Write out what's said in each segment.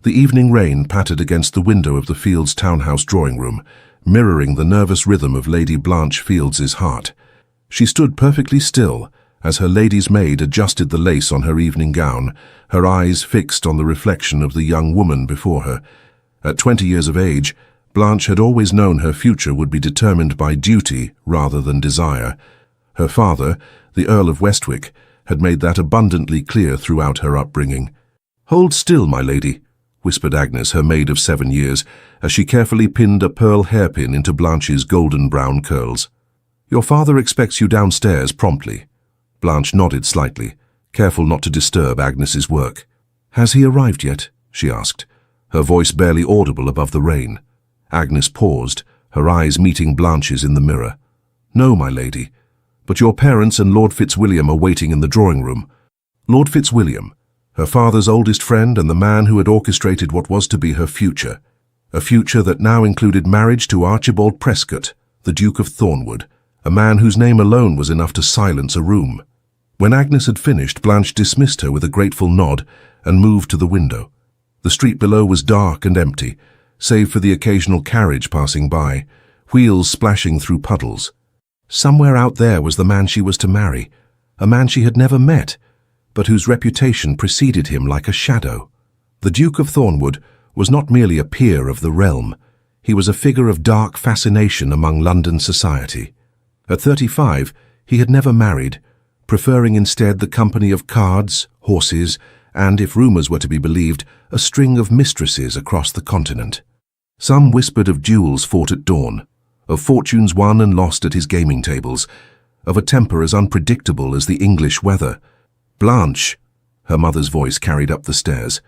The evening rain pattered against the window of the Fields townhouse drawing room, mirroring the nervous rhythm of Lady Blanche Fields's heart. She stood perfectly still as her lady's maid adjusted the lace on her evening gown, her eyes fixed on the reflection of the young woman before her. At 20 years of age, Blanche had always known her future would be determined by duty rather than desire. Her father, the Earl of Westwick, had made that abundantly clear throughout her upbringing. "Hold still, my lady," whispered Agnes, her maid of 7 years, as she carefully pinned a pearl hairpin into Blanche's golden-brown curls. "Your father expects you downstairs promptly." Blanche nodded slightly, careful not to disturb Agnes's work. "Has he arrived yet?" she asked, her voice barely audible above the rain. Agnes paused, her eyes meeting Blanche's in the mirror. "No, my lady, but your parents and Lord Fitzwilliam are waiting in the drawing-room." Lord Fitzwilliam, her father's oldest friend and the man who had orchestrated what was to be her future, a future that now included marriage to Archibald Prescott, the Duke of Thornwood, a man whose name alone was enough to silence a room. When Agnes had finished, Blanche dismissed her with a grateful nod and moved to the window. The street below was dark and empty, save for the occasional carriage passing by, wheels splashing through puddles. Somewhere out there was the man she was to marry, a man she had never met, but whose reputation preceded him like a shadow. The Duke of Thornwood was not merely a peer of the realm, he was a figure of dark fascination among London society. At 35, he had never married, preferring instead the company of cards, horses, and, if rumours were to be believed, a string of mistresses across the continent. Some whispered of duels fought at dawn, of fortunes won and lost at his gaming tables, of a temper as unpredictable as the English weather. "Blanche," her mother's voice carried up the stairs,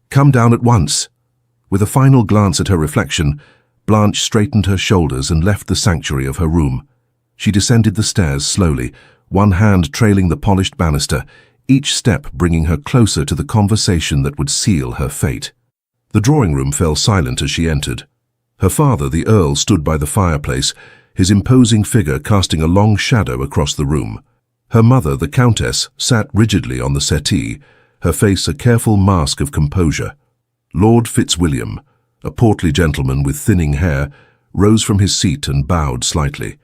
"come down at once." With a final glance at her reflection, Blanche straightened her shoulders and left the sanctuary of her room. She descended the stairs slowly, one hand trailing the polished banister, each step bringing her closer to the conversation that would seal her fate. The drawing-room fell silent as she entered. Her father, the Earl, stood by the fireplace, his imposing figure casting a long shadow across the room. Her mother, the Countess, sat rigidly on the settee, her face a careful mask of composure. Lord Fitzwilliam, a portly gentleman with thinning hair, rose from his seat and bowed slightly.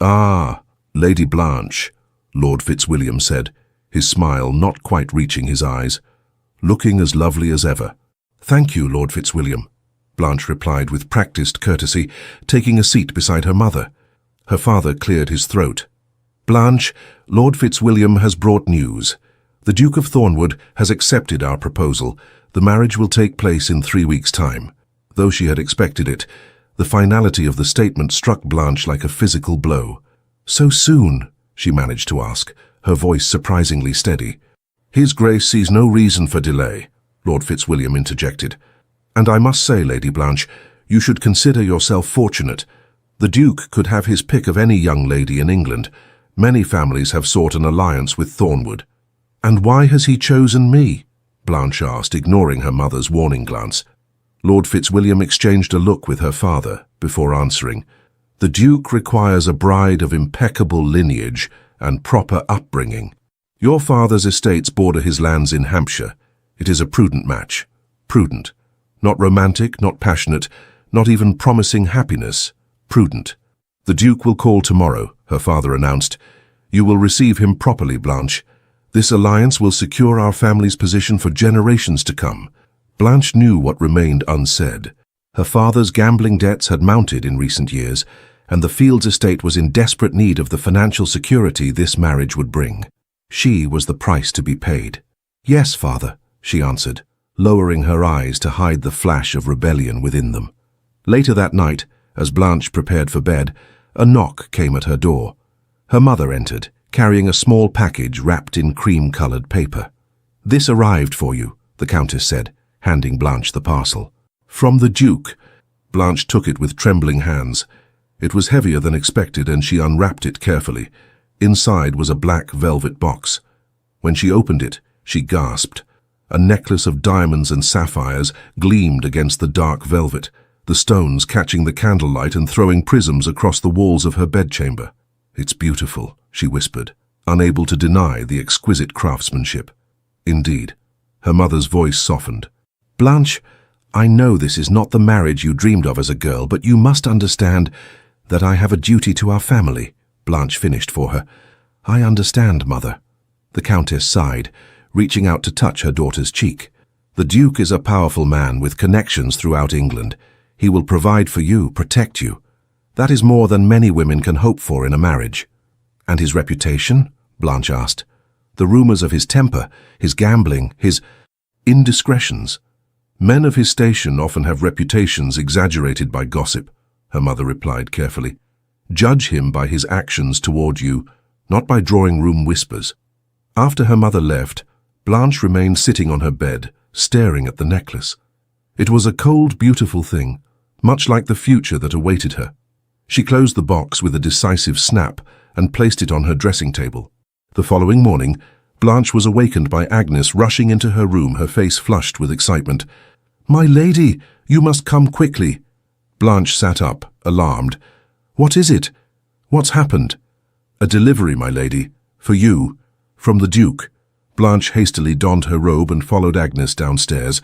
"Ah, Lady Blanche," Lord Fitzwilliam said, his smile not quite reaching his eyes, "looking as lovely as ever." "Thank you, Lord Fitzwilliam," Blanche replied with practiced courtesy, taking a seat beside her mother. Her father cleared his throat. "Blanche, Lord Fitzwilliam has brought news. The Duke of Thornwood has accepted our proposal. The marriage will take place in 3 weeks' time." Though she had expected it, the finality of the statement struck Blanche like a physical blow. "So soon?" she managed to ask, her voice surprisingly steady. "His Grace sees no reason for delay," Lord Fitzwilliam interjected. "And I must say, Lady Blanche, you should consider yourself fortunate. The Duke could have his pick of any young lady in England. Many families have sought an alliance with Thornwood." "And why has he chosen me?" Blanche asked, ignoring her mother's warning glance. Lord Fitzwilliam exchanged a look with her father before answering. "The Duke requires a bride of impeccable lineage and proper upbringing. Your father's estates border his lands in Hampshire. It is a prudent match. Prudent. Not romantic, not passionate, not even promising happiness. Prudent. The Duke will call tomorrow," her father announced. "You will receive him properly, Blanche. This alliance will secure our family's position for generations to come." Blanche knew what remained unsaid. Her father's gambling debts had mounted in recent years, and the Fields estate was in desperate need of the financial security this marriage would bring. She was the price to be paid. "Yes, father," she answered, lowering her eyes to hide the flash of rebellion within them. Later that night, as Blanche prepared for bed, a knock came at her door. Her mother entered, carrying a small package wrapped in cream-colored paper. "This arrived for you," the Countess said, handing Blanche the parcel. "From the Duke." Blanche took it with trembling hands. It was heavier than expected, and she unwrapped it carefully. Inside was a black velvet box. When she opened it, she gasped. A necklace of diamonds and sapphires gleamed against the dark velvet, the stones catching the candlelight and throwing prisms across the walls of her bedchamber. "It's beautiful," she whispered, unable to deny the exquisite craftsmanship. Indeed. Her mother's voice softened. "Blanche, I know this is not the marriage you dreamed of as a girl, but you must understand that I have a duty to our family, Blanche finished for her. I understand, mother. The Countess sighed, reaching out to touch her daughter's cheek. The Duke is a powerful man with connections throughout England. He will provide for you, protect you. That is more than many women can hope for in a marriage. And his reputation? Blanche asked. The rumors of his temper, his gambling, his indiscretions. Men of his station often have reputations exaggerated by gossip, her mother replied carefully. Judge him by his actions toward you, not by drawing-room whispers. After her mother left, Blanche remained sitting on her bed, staring at the necklace. It was a cold, beautiful thing, much like the future that awaited her. She closed the box with a decisive snap and placed it on her dressing table. The following morning, Blanche was awakened by Agnes rushing into her room, her face flushed with excitement. "My lady, you must come quickly." Blanche sat up, alarmed. "What is it? What's happened?" "A delivery, my lady. For you. From the Duke." Blanche hastily donned her robe and followed Agnes downstairs.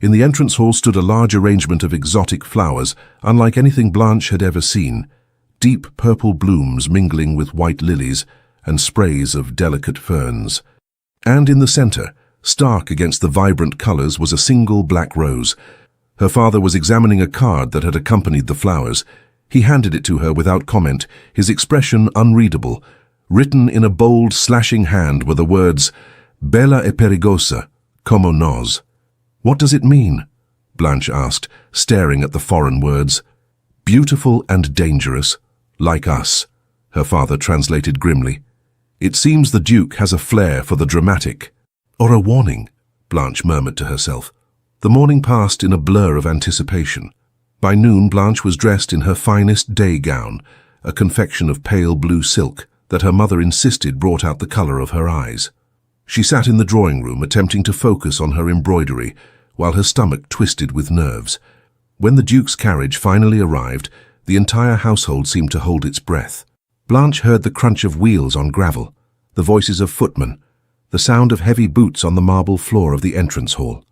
In the entrance hall stood a large arrangement of exotic flowers, unlike anything Blanche had ever seen. Deep purple blooms mingling with white lilies and sprays of delicate ferns. And in the center, stark against the vibrant colors, was a single black rose. Her father was examining a card that had accompanied the flowers. He handed it to her without comment, his expression unreadable. Written in a bold, slashing hand were the words, "Bella e perigosa, como nos." "What does it mean?" Blanche asked, staring at the foreign words. "Beautiful and dangerous, like us," her father translated grimly. "It seems the Duke has a flair for the dramatic." "Or a warning," Blanche murmured to herself. The morning passed in a blur of anticipation. By noon, Blanche was dressed in her finest day gown, a confection of pale blue silk that her mother insisted brought out the color of her eyes. She sat in the drawing-room attempting to focus on her embroidery, while her stomach twisted with nerves. When the Duke's carriage finally arrived, the entire household seemed to hold its breath. Blanche heard the crunch of wheels on gravel, the voices of footmen, the sound of heavy boots on the marble floor of the entrance hall.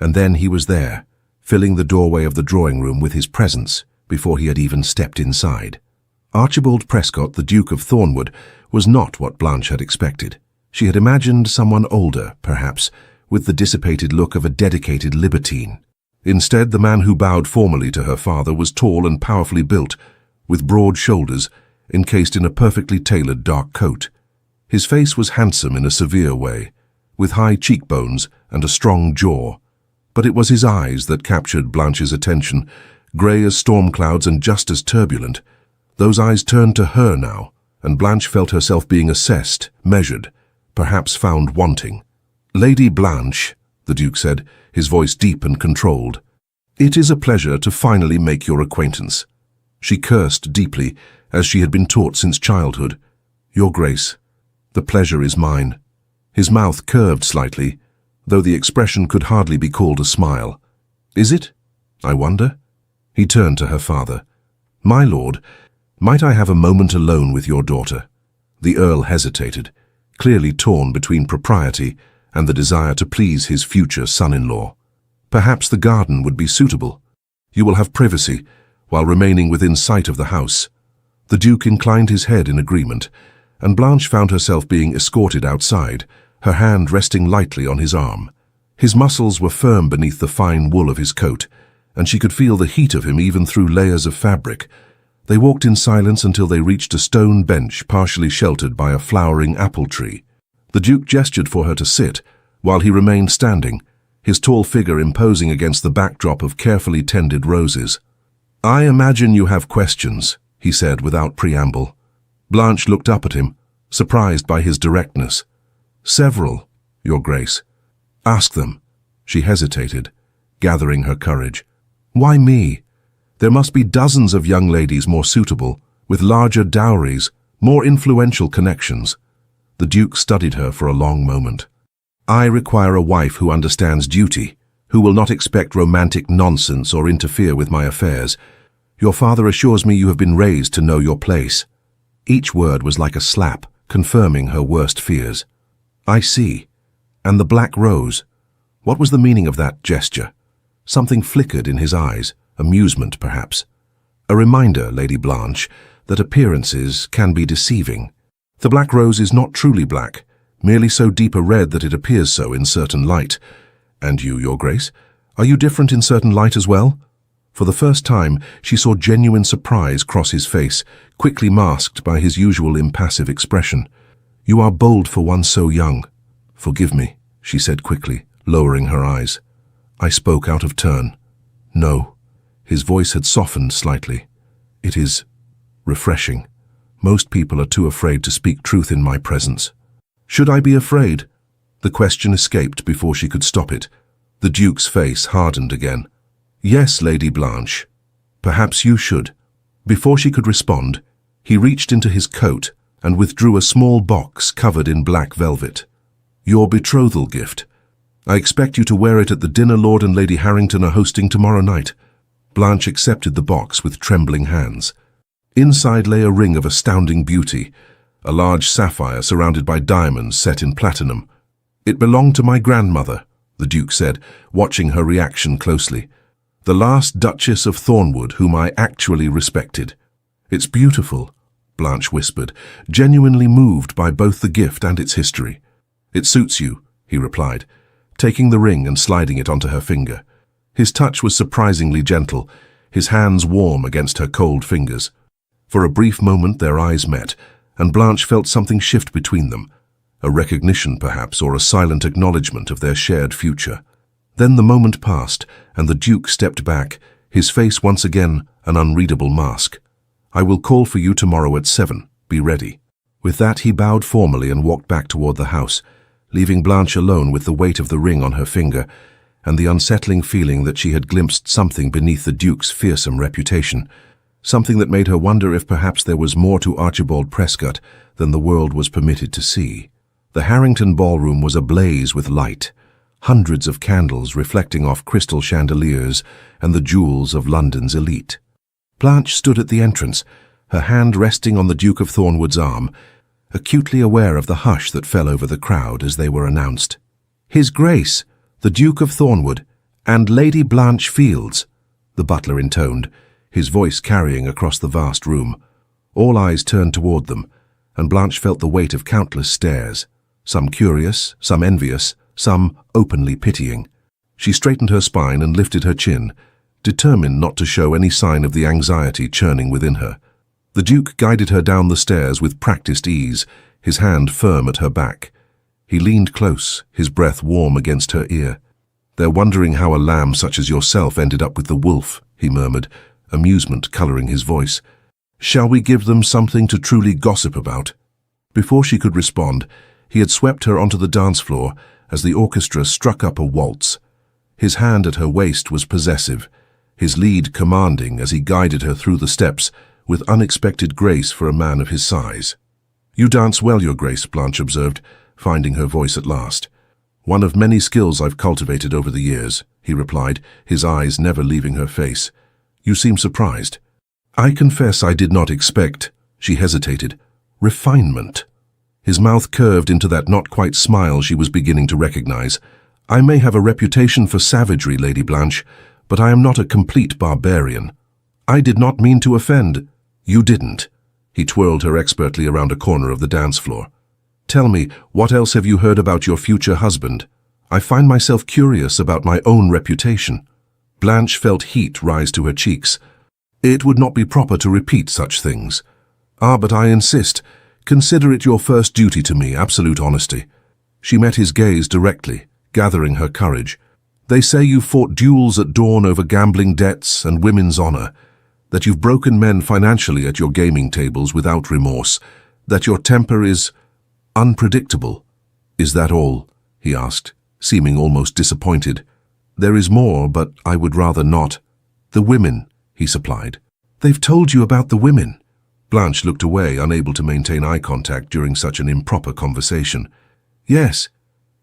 And then he was there, filling the doorway of the drawing-room with his presence before he had even stepped inside. Archibald Prescott, the Duke of Thornwood, was not what Blanche had expected. She had imagined someone older, perhaps, with the dissipated look of a dedicated libertine. Instead, the man who bowed formally to her father was tall and powerfully built, with broad shoulders, encased in a perfectly tailored dark coat. His face was handsome in a severe way, with high cheekbones and a strong jaw. But it was his eyes that captured Blanche's attention, grey as storm clouds and just as turbulent. Those eyes turned to her now, and Blanche felt herself being assessed, measured, perhaps found wanting. "Lady Blanche," the Duke said, his voice deep and controlled, "it is a pleasure to finally make your acquaintance." She cursed deeply, as she had been taught since childhood. "Your Grace, the pleasure is mine." His mouth curved slightly, though the expression could hardly be called a smile. "Is it? I wonder?" He turned to her father. "My lord, might I have a moment alone with your daughter?" The Earl hesitated, clearly torn between propriety and the desire to please his future son-in-law. "Perhaps the garden would be suitable. You will have privacy, while remaining within sight of the house." The Duke inclined his head in agreement, and Blanche found herself being escorted outside, her hand resting lightly on his arm. His muscles were firm beneath the fine wool of his coat, and she could feel the heat of him even through layers of fabric. They walked in silence until they reached a stone bench partially sheltered by a flowering apple tree. The Duke gestured for her to sit, while he remained standing, his tall figure imposing against the backdrop of carefully tended roses. "I imagine you have questions," he said without preamble. Blanche looked up at him, surprised by his directness. "Several, Your Grace." "Ask them." She hesitated, gathering her courage. "Why me? There must be dozens of young ladies more suitable, with larger dowries, more influential connections." The Duke studied her for a long moment. "I require a wife who understands duty, who will not expect romantic nonsense or interfere with my affairs. Your father assures me you have been raised to know your place." Each word was like a slap, confirming her worst fears. "I see. And the black rose. What was the meaning of that gesture?" Something flickered in his eyes, amusement perhaps. A reminder, Lady Blanche, that appearances can be deceiving. The black rose is not truly black, merely so deep a red that it appears so in certain light. And you, Your Grace, are you different in certain light as well? For the first time, she saw genuine surprise cross his face, quickly masked by his usual impassive expression. You are bold for one so young. Forgive me, she said quickly, lowering her eyes. I spoke out of turn. No. His voice had softened slightly. It is refreshing. Most people are too afraid to speak truth in my presence. Should I be afraid? The question escaped before she could stop it. The Duke's face hardened again. Yes, Lady Blanche. Perhaps you should. Before she could respond, he reached into his coat and withdrew a small box covered in black velvet. Your betrothal gift. I expect you to wear it at the dinner Lord and Lady Harrington are hosting tomorrow night. Blanche accepted the box with trembling hands. Inside lay a ring of astounding beauty, a large sapphire surrounded by diamonds set in platinum. It belonged to my grandmother, the Duke said, watching her reaction closely. The last Duchess of Thornwood whom I actually respected. It's beautiful, Blanche whispered, genuinely moved by both the gift and its history. It suits you, he replied, taking the ring and sliding it onto her finger. His touch was surprisingly gentle, his hands warm against her cold fingers. For a brief moment their eyes met, and Blanche felt something shift between them, a recognition perhaps, or a silent acknowledgement of their shared future. Then the moment passed, and the Duke stepped back, his face once again an unreadable mask. I will call for you tomorrow at 7. Be ready. With that he bowed formally and walked back toward the house, leaving Blanche alone with the weight of the ring on her finger and the unsettling feeling that she had glimpsed something beneath the Duke's fearsome reputation, something that made her wonder if perhaps there was more to Archibald Prescott than the world was permitted to see. The Harrington ballroom was ablaze with light, hundreds of candles reflecting off crystal chandeliers and the jewels of London's elite. Blanche stood at the entrance, her hand resting on the Duke of Thornwood's arm, acutely aware of the hush that fell over the crowd as they were announced. His Grace, the Duke of Thornwood, and Lady Blanche Fields, the butler intoned, his voice carrying across the vast room. All eyes turned toward them, and Blanche felt the weight of countless stares, some curious, some envious, some openly pitying. She straightened her spine and lifted her chin, determined not to show any sign of the anxiety churning within her. The Duke guided her down the stairs with practiced ease, his hand firm at her back. He leaned close, his breath warm against her ear. They're wondering how a lamb such as yourself ended up with the wolf, he murmured, amusement colouring his voice. Shall we give them something to truly gossip about? Before she could respond, he had swept her onto the dance floor as the orchestra struck up a waltz. His hand at her waist was possessive, his lead commanding as he guided her through the steps with unexpected grace for a man of his size. You dance well, Your Grace, Blanche observed, finding her voice at last. One of many skills I've cultivated over the years, he replied, his eyes never leaving her face. You seem surprised. I confess I did not expect, she hesitated, refinement. His mouth curved into that not-quite smile she was beginning to recognize. I may have a reputation for savagery, Lady Blanche, but I am not a complete barbarian. I did not mean to offend. You didn't. He twirled her expertly around a corner of the dance floor. Tell me, what else have you heard about your future husband? I find myself curious about my own reputation. Blanche felt heat rise to her cheeks. It would not be proper to repeat such things. Ah, but I insist. Consider it your first duty to me, absolute honesty. She met his gaze directly, gathering her courage. They say you fought duels at dawn over gambling debts and women's honor, that you've broken men financially at your gaming tables without remorse, that your temper is unpredictable. Is that all? He asked, seeming almost disappointed. There is more, but I would rather not. The women, he supplied. They've told you about the women. Blanche looked away, unable to maintain eye contact during such an improper conversation. Yes.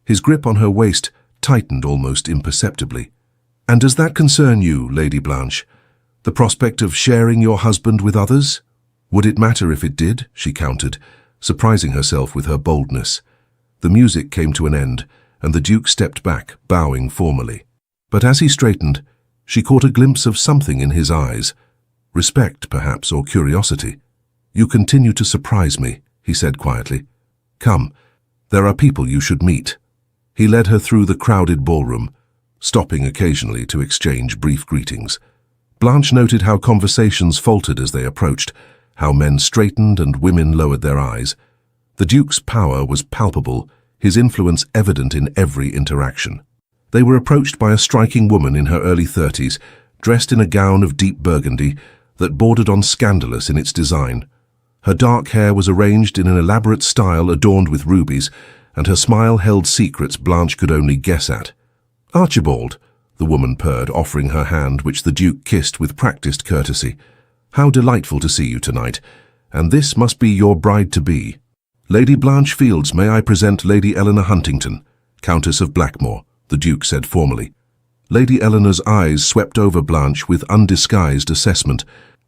His grip on her waist tightened almost imperceptibly. And does that concern you, Lady Blanche? The prospect of sharing your husband with others? Would it matter if it did? She countered, surprising herself with her boldness. The music came to an end, and the Duke stepped back, bowing formally. But as he straightened, she caught a glimpse of something in his eyes. Respect, perhaps, or curiosity. "You continue to surprise me," he said quietly. "Come, there are people you should meet." He led her through the crowded ballroom, stopping occasionally to exchange brief greetings. Blanche noted how conversations faltered as they approached, how men straightened and women lowered their eyes. The Duke's power was palpable, his influence evident in every interaction. They were approached by a striking woman in her early 30s, dressed in a gown of deep burgundy that bordered on scandalous in its design. Her dark hair was arranged in an elaborate style adorned with rubies, and her smile held secrets Blanche could only guess at. "Archibald," the woman purred, offering her hand, which the Duke kissed with practiced courtesy. "How delightful to see you tonight, and this must be your bride-to-be. Lady Blanche Fields, may I present Lady Eleanor Huntington, Countess of Blackmore," the Duke said formally. Lady Eleanor's eyes swept over Blanche with undisguised assessment.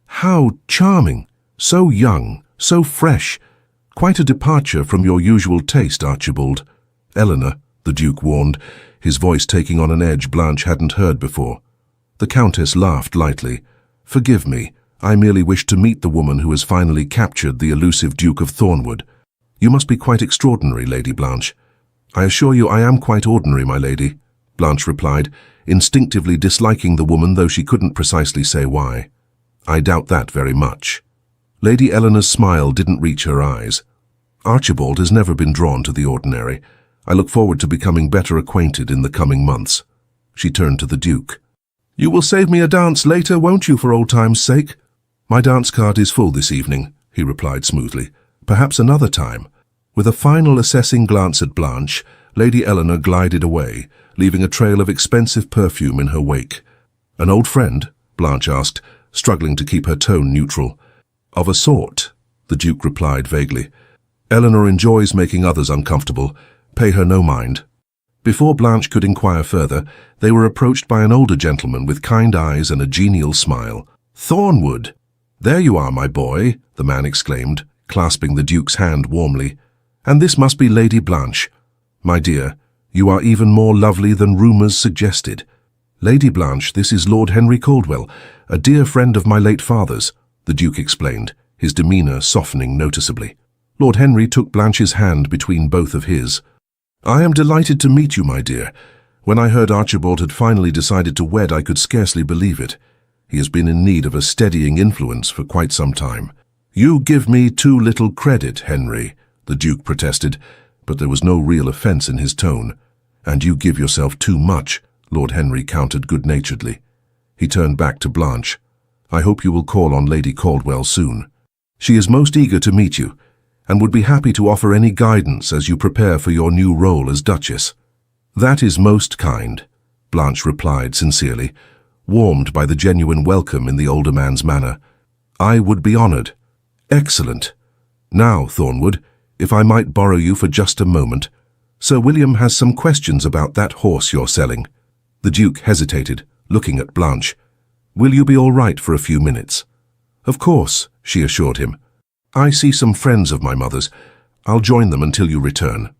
"How charming! So young, so fresh. Quite a departure from your usual taste, Archibald." "Eleanor," the Duke warned, his voice taking on an edge Blanche hadn't heard before. The Countess laughed lightly. "Forgive me, I merely wished to meet the woman who has finally captured the elusive Duke of Thornwood. You must be quite extraordinary, Lady Blanche." "I assure you I am quite ordinary, my lady," Blanche replied, instinctively disliking the woman though she couldn't precisely say why. "I doubt that very much." Lady Eleanor's smile didn't reach her eyes. "Archibald has never been drawn to the ordinary. I look forward to becoming better acquainted in the coming months." She turned to the Duke. "You will save me a dance later, won't you, for old time's sake?" "My dance card is full this evening," he replied smoothly. "Perhaps another time." With a final assessing glance at Blanche, Lady Eleanor glided away, leaving a trail of expensive perfume in her wake. "An old friend?" Blanche asked, struggling to keep her tone neutral. "Of a sort," the Duke replied vaguely. "Eleanor enjoys making others uncomfortable. Pay her no mind." Before Blanche could inquire further, they were approached by an older gentleman with kind eyes and a genial smile. "Thornwood! There you are, my boy," the man exclaimed, clasping the Duke's hand warmly. "And this must be Lady Blanche. My dear, you are even more lovely than rumours suggested." "Lady Blanche, this is Lord Henry Caldwell, a dear friend of my late father's," the Duke explained, his demeanour softening noticeably. Lord Henry took Blanche's hand between both of his. "I am delighted to meet you, my dear. When I heard Archibald had finally decided to wed, I could scarcely believe it. He has been in need of a steadying influence for quite some time." "You give me too little credit, Henry," the Duke protested, but there was no real offence in his tone. "And you give yourself too much," Lord Henry countered good-naturedly. He turned back to Blanche. "I hope you will call on Lady Caldwell soon. She is most eager to meet you, and would be happy to offer any guidance as you prepare for your new role as Duchess." "That is most kind," Blanche replied sincerely, warmed by the genuine welcome in the older man's manner. "I would be honoured." "Excellent. Now, Thornwood, if I might borrow you for just a moment. Sir William has some questions about that horse you're selling." The Duke hesitated, looking at Blanche. "Will you be all right for a few minutes?" "Of course," she assured him. "I see some friends of my mother's. I'll join them until you return."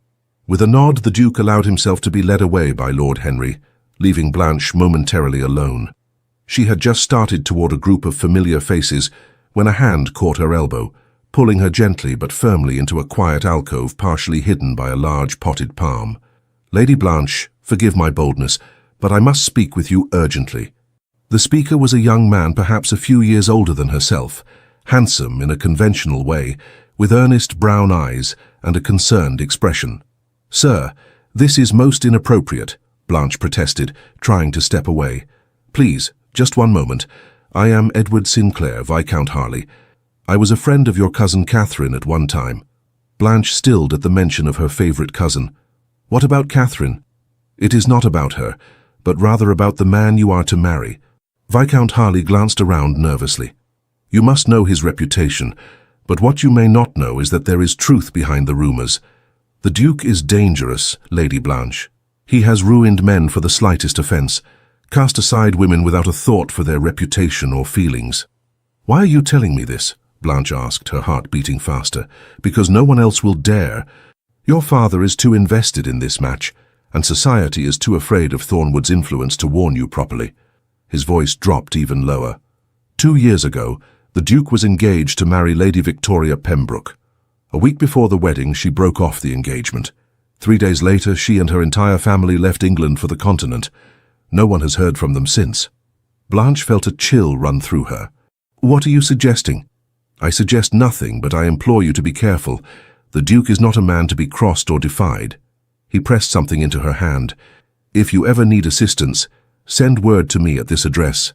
With a nod, the Duke allowed himself to be led away by Lord Henry, leaving Blanche momentarily alone. She had just started toward a group of familiar faces when a hand caught her elbow, pulling her gently but firmly into a quiet alcove partially hidden by a large potted palm. "Lady Blanche, forgive my boldness, but I must speak with you urgently." The speaker was a young man perhaps a few years older than herself, handsome in a conventional way, with earnest brown eyes and a concerned expression. "Sir, this is most inappropriate," Blanche protested, trying to step away. "Please, just one moment. I am Edward Sinclair, Viscount Harley. I was a friend of your cousin Catherine at one time." Blanche stilled at the mention of her favourite cousin. "What about Catherine?" "It is not about her, but rather about the man you are to marry." Viscount Harley glanced around nervously. "You must know his reputation, but what you may not know is that there is truth behind the rumours. The Duke is dangerous, Lady Blanche. He has ruined men for the slightest offence, cast aside women without a thought for their reputation or feelings." "Why are you telling me this?" Blanche asked, her heart beating faster. "Because no one else will dare. Your father is too invested in this match, and society is too afraid of Thornwood's influence to warn you properly." His voice dropped even lower. 2 years ago, the Duke was engaged to marry Lady Victoria Pembroke. A week before the wedding, she broke off the engagement. 3 days later, she and her entire family left England for the continent. No one has heard from them since. Blanche felt a chill run through her. "What are you suggesting?" "I suggest nothing, but I implore you to be careful. The Duke is not a man to be crossed or defied." He pressed something into her hand. "If you ever need assistance, send word to me at this address.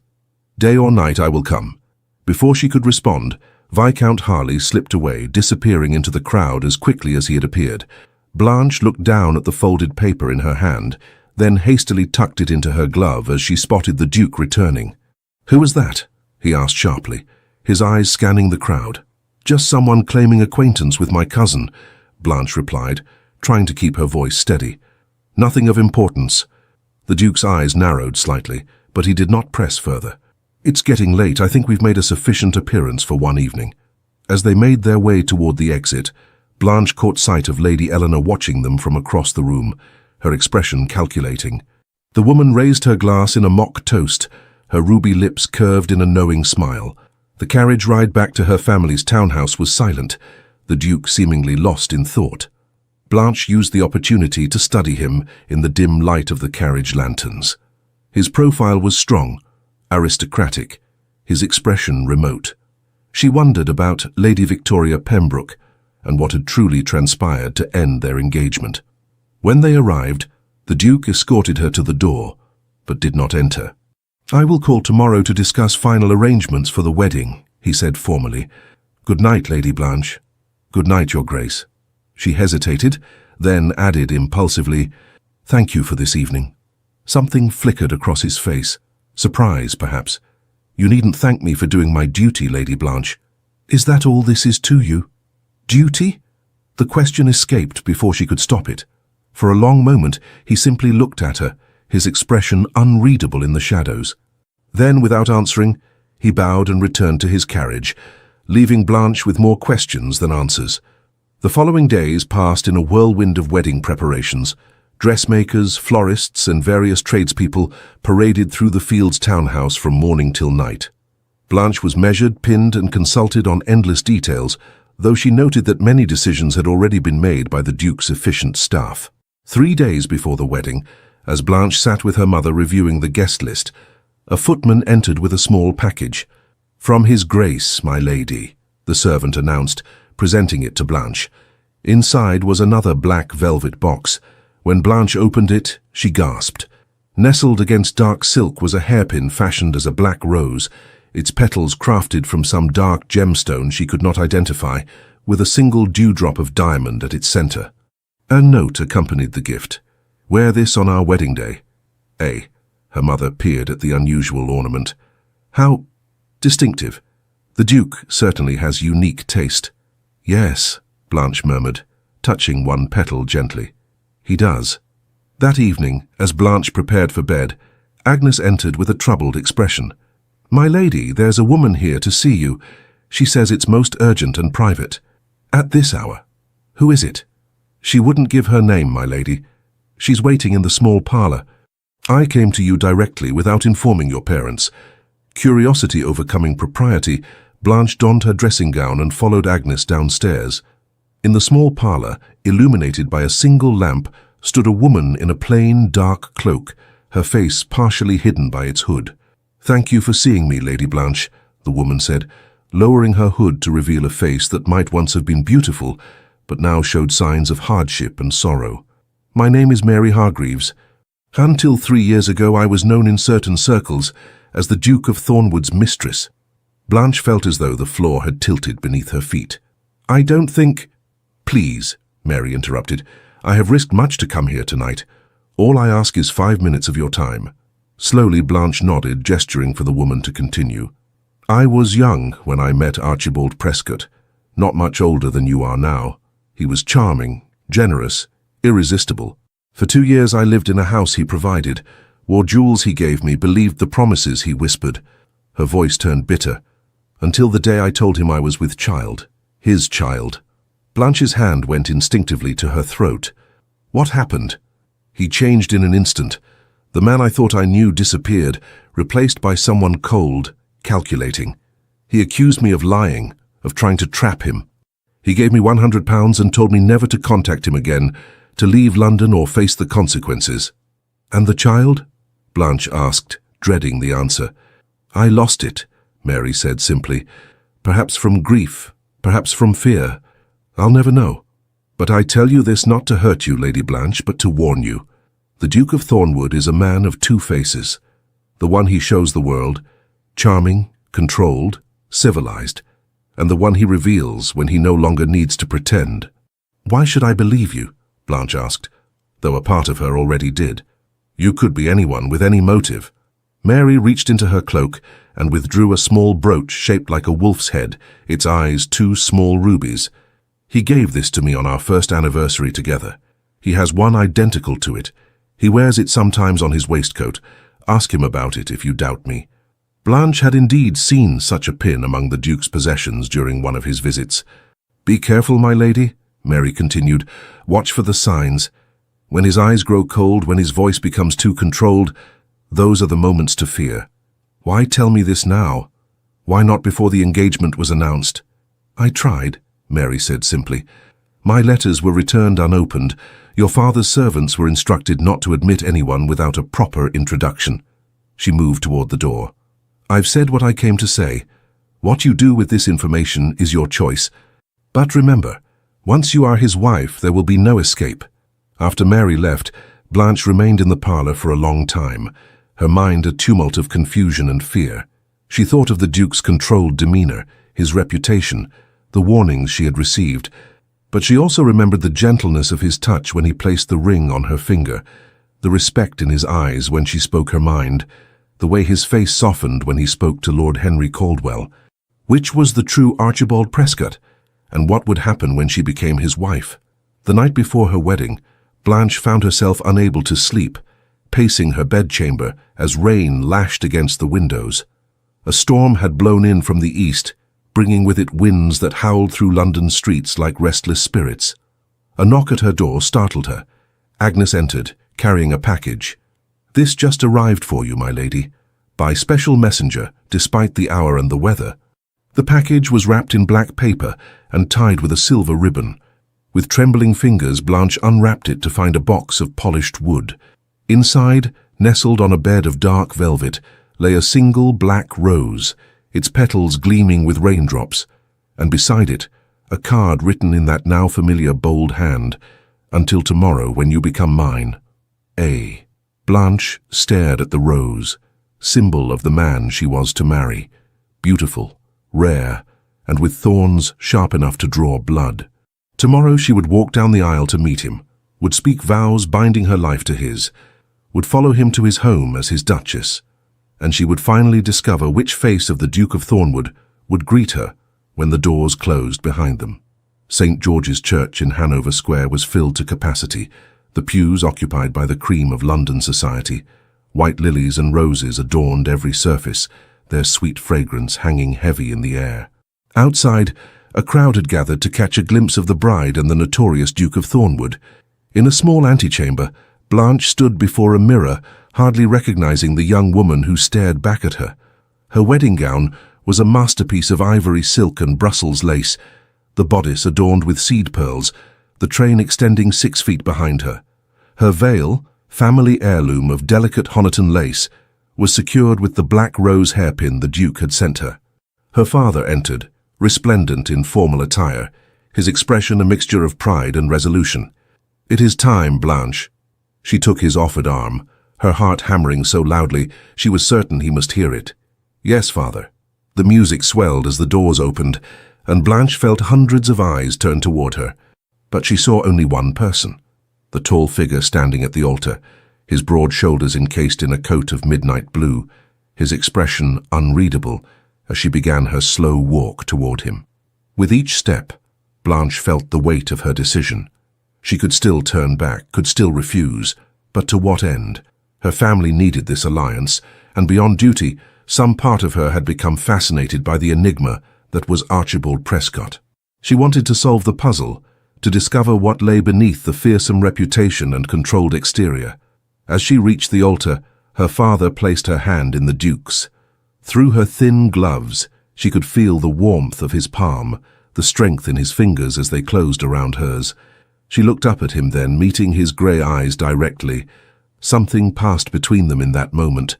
Day or night I will come." Before she could respond, Viscount Harley slipped away, disappearing into the crowd as quickly as he had appeared. Blanche looked down at the folded paper in her hand, then hastily tucked it into her glove as she spotted the Duke returning. "Who was that?" he asked sharply, his eyes scanning the crowd. "Just someone claiming acquaintance with my cousin," Blanche replied, trying to keep her voice steady. "Nothing of importance." The Duke's eyes narrowed slightly, but he did not press further. "It's getting late. I think we've made a sufficient appearance for one evening." As they made their way toward the exit, Blanche caught sight of Lady Eleanor watching them from across the room, her expression calculating. The woman raised her glass in a mock toast, her ruby lips curved in a knowing smile. The carriage ride back to her family's townhouse was silent, the Duke seemingly lost in thought. Blanche used the opportunity to study him in the dim light of the carriage lanterns. His profile was strong, aristocratic, his expression remote. She wondered about Lady Victoria Pembroke and what had truly transpired to end their engagement. When they arrived, the Duke escorted her to the door, but did not enter. "I will call tomorrow to discuss final arrangements for the wedding," he said formally. "Good night, Lady Blanche." "Good night, Your Grace." She hesitated, then added impulsively, "Thank you for this evening." Something flickered across his face. Surprise, perhaps. "You needn't thank me for doing my duty, Lady Blanche." "Is that all this is to you? Duty?" The question escaped before she could stop it. For a long moment, he simply looked at her, his expression unreadable in the shadows. Then, without answering, he bowed and returned to his carriage, leaving Blanche with more questions than answers. The following days passed in a whirlwind of wedding preparations. Dressmakers, florists, and various tradespeople paraded through the Fields townhouse from morning till night. Blanche was measured, pinned, and consulted on endless details, though she noted that many decisions had already been made by the Duke's efficient staff. 3 days before the wedding, as Blanche sat with her mother reviewing the guest list, a footman entered with a small package. "From His Grace, my lady," the servant announced, presenting it to Blanche. Inside was another black velvet box. When Blanche opened it, she gasped. Nestled against dark silk was a hairpin fashioned as a black rose, its petals crafted from some dark gemstone she could not identify, with a single dewdrop of diamond at its center. A note accompanied the gift. "Wear this on our wedding day." Her mother peered at the unusual ornament. "How distinctive. The Duke certainly has unique taste." "Yes," Blanche murmured, touching one petal gently. "He does." That evening, as Blanche prepared for bed, Agnes entered with a troubled expression. "My lady, there's a woman here to see you. She says it's most urgent and private." "At this hour? Who is it?" "She wouldn't give her name, my lady. She's waiting in the small parlor. I came to you directly without informing your parents." Curiosity overcoming propriety, Blanche donned her dressing gown and followed Agnes downstairs. In the small parlor, illuminated by a single lamp, stood a woman in a plain, dark cloak, her face partially hidden by its hood. "Thank you for seeing me, Lady Blanche," the woman said, lowering her hood to reveal a face that might once have been beautiful, but now showed signs of hardship and sorrow. "My name is Mary Hargreaves. Until 3 years ago I was known in certain circles as the Duke of Thornwood's mistress." Blanche felt as though the floor had tilted beneath her feet. "I don't think—" "Please," Mary interrupted, "I have risked much to come here tonight. All I ask is 5 minutes of your time." Slowly Blanche nodded, gesturing for the woman to continue. "I was young when I met Archibald Prescott, not much older than you are now. He was charming, generous, irresistible. For 2 years I lived in a house he provided, wore jewels he gave me, believed the promises he whispered." Her voice turned bitter. "Until the day I told him I was with child, his child." Blanche's hand went instinctively to her throat. "What happened?" He changed in an instant. The man I thought I knew disappeared, replaced by someone cold, calculating. He accused me of lying, of trying to trap him. He gave me £100 and told me never to contact him again, to leave London or face the consequences. And the child? Blanche asked, dreading the answer. I lost it, Mary said simply. Perhaps from grief, perhaps from fear. I'll never know. But I tell you this not to hurt you, Lady Blanche, but to warn you. The Duke of Thornwood is a man of two faces. The one he shows the world, charming, controlled, civilized, and the one he reveals when he no longer needs to pretend. Why should I believe you? Blanche asked, though a part of her already did. You could be anyone with any motive. Mary reached into her cloak and withdrew a small brooch shaped like a wolf's head, its eyes two small rubies. He gave this to me on our first anniversary together. He has one identical to it. He wears it sometimes on his waistcoat. Ask him about it if you doubt me. Blanche had indeed seen such a pin among the Duke's possessions during one of his visits. Be careful, my lady, Mary continued. Watch for the signs. When his eyes grow cold, when his voice becomes too controlled, those are the moments to fear. Why tell me this now? Why not before the engagement was announced? I tried, Mary said simply. My letters were returned unopened. Your father's servants were instructed not to admit anyone without a proper introduction. She moved toward the door. I've said what I came to say. What you do with this information is your choice. But remember, once you are his wife, there will be no escape. After Mary left, Blanche remained in the parlor for a long time, her mind a tumult of confusion and fear. She thought of the Duke's controlled demeanor, his reputation, the warnings she had received, but she also remembered the gentleness of his touch when he placed the ring on her finger, the respect in his eyes when she spoke her mind, the way his face softened when he spoke to Lord Henry Caldwell. Which was the true Archibald Prescott, and what would happen when she became his wife? The night before her wedding, Blanche found herself unable to sleep, pacing her bedchamber as rain lashed against the windows. A storm had blown in from the east, bringing with it winds that howled through London streets like restless spirits. A knock at her door startled her. Agnes entered, carrying a package. This just arrived for you, my lady, by special messenger, despite the hour and the weather. The package was wrapped in black paper and tied with a silver ribbon. With trembling fingers, Blanche unwrapped it to find a box of polished wood. Inside, nestled on a bed of dark velvet, lay a single black rose, its petals gleaming with raindrops, and beside it, a card written in that now familiar bold hand, "Until tomorrow when you become mine. A." Blanche stared at the rose, symbol of the man she was to marry, beautiful, rare, and with thorns sharp enough to draw blood. Tomorrow she would walk down the aisle to meet him, would speak vows binding her life to his, would follow him to his home as his Duchess, and she would finally discover which face of the Duke of Thornwood would greet her when the doors closed behind them. St. George's Church in Hanover Square was filled to capacity, the pews occupied by the cream of London society. White lilies and roses adorned every surface, their sweet fragrance hanging heavy in the air. Outside, a crowd had gathered to catch a glimpse of the bride and the notorious Duke of Thornwood. In a small antechamber, Blanche stood before a mirror, hardly recognizing the young woman who stared back at her. Her wedding gown was a masterpiece of ivory silk and Brussels lace, the bodice adorned with seed pearls, the train extending 6 feet behind her. Her veil, family heirloom of delicate Honiton lace, was secured with the black rose hairpin the Duke had sent her. Her father entered, resplendent in formal attire, his expression a mixture of pride and resolution. "It is time, Blanche." She took his offered arm, her heart hammering so loudly she was certain he must hear it. "Yes, father." The music swelled as the doors opened, and Blanche felt hundreds of eyes turn toward her. But she saw only one person, the tall figure standing at the altar, his broad shoulders encased in a coat of midnight blue, his expression unreadable as she began her slow walk toward him. With each step, Blanche felt the weight of her decision. She could still turn back, could still refuse, but to what end? Her family needed this alliance, and beyond duty, some part of her had become fascinated by the enigma that was Archibald Prescott. She wanted to solve the puzzle, to discover what lay beneath the fearsome reputation and controlled exterior. As she reached the altar, her father placed her hand in the Duke's. Through her thin gloves, she could feel the warmth of his palm, the strength in his fingers as they closed around hers. She looked up at him then, meeting his grey eyes directly. Something passed between them in that moment,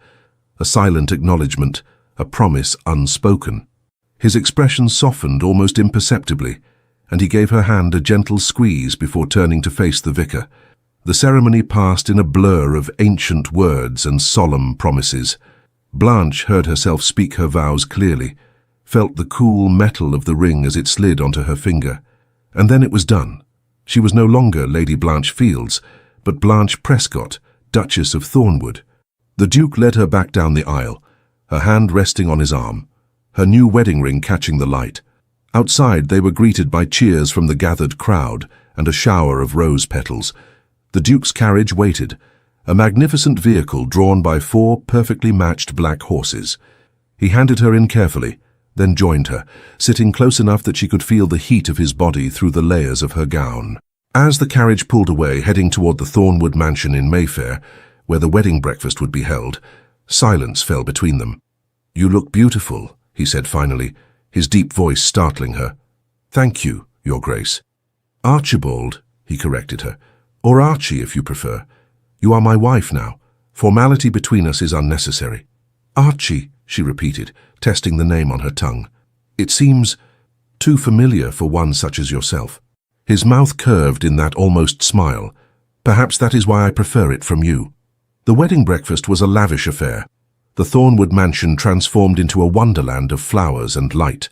a silent acknowledgement, a promise unspoken. His expression softened almost imperceptibly, and he gave her hand a gentle squeeze before turning to face the vicar. The ceremony passed in a blur of ancient words and solemn promises. Blanche heard herself speak her vows clearly, felt the cool metal of the ring as it slid onto her finger. And then it was done. She was no longer Lady Blanche Fields, but Blanche Prescott, Duchess of Thornwood. The Duke led her back down the aisle, her hand resting on his arm, her new wedding ring catching the light. Outside they were greeted by cheers from the gathered crowd and a shower of rose petals. The Duke's carriage waited, a magnificent vehicle drawn by 4 perfectly matched black horses. He handed her in carefully, then joined her, sitting close enough that she could feel the heat of his body through the layers of her gown. As the carriage pulled away, heading toward the Thornwood mansion in Mayfair, where the wedding breakfast would be held, silence fell between them. "You look beautiful," he said finally, his deep voice startling her. "Thank you, Your Grace." "Archibald," he corrected her, "or Archie if you prefer. You are my wife now. Formality between us is unnecessary." "Archie," she repeated, testing the name on her tongue. "It seems too familiar for one such as yourself." His mouth curved in that almost smile. "Perhaps that is why I prefer it from you." The wedding breakfast was a lavish affair. The Thornwood mansion transformed into a wonderland of flowers and light.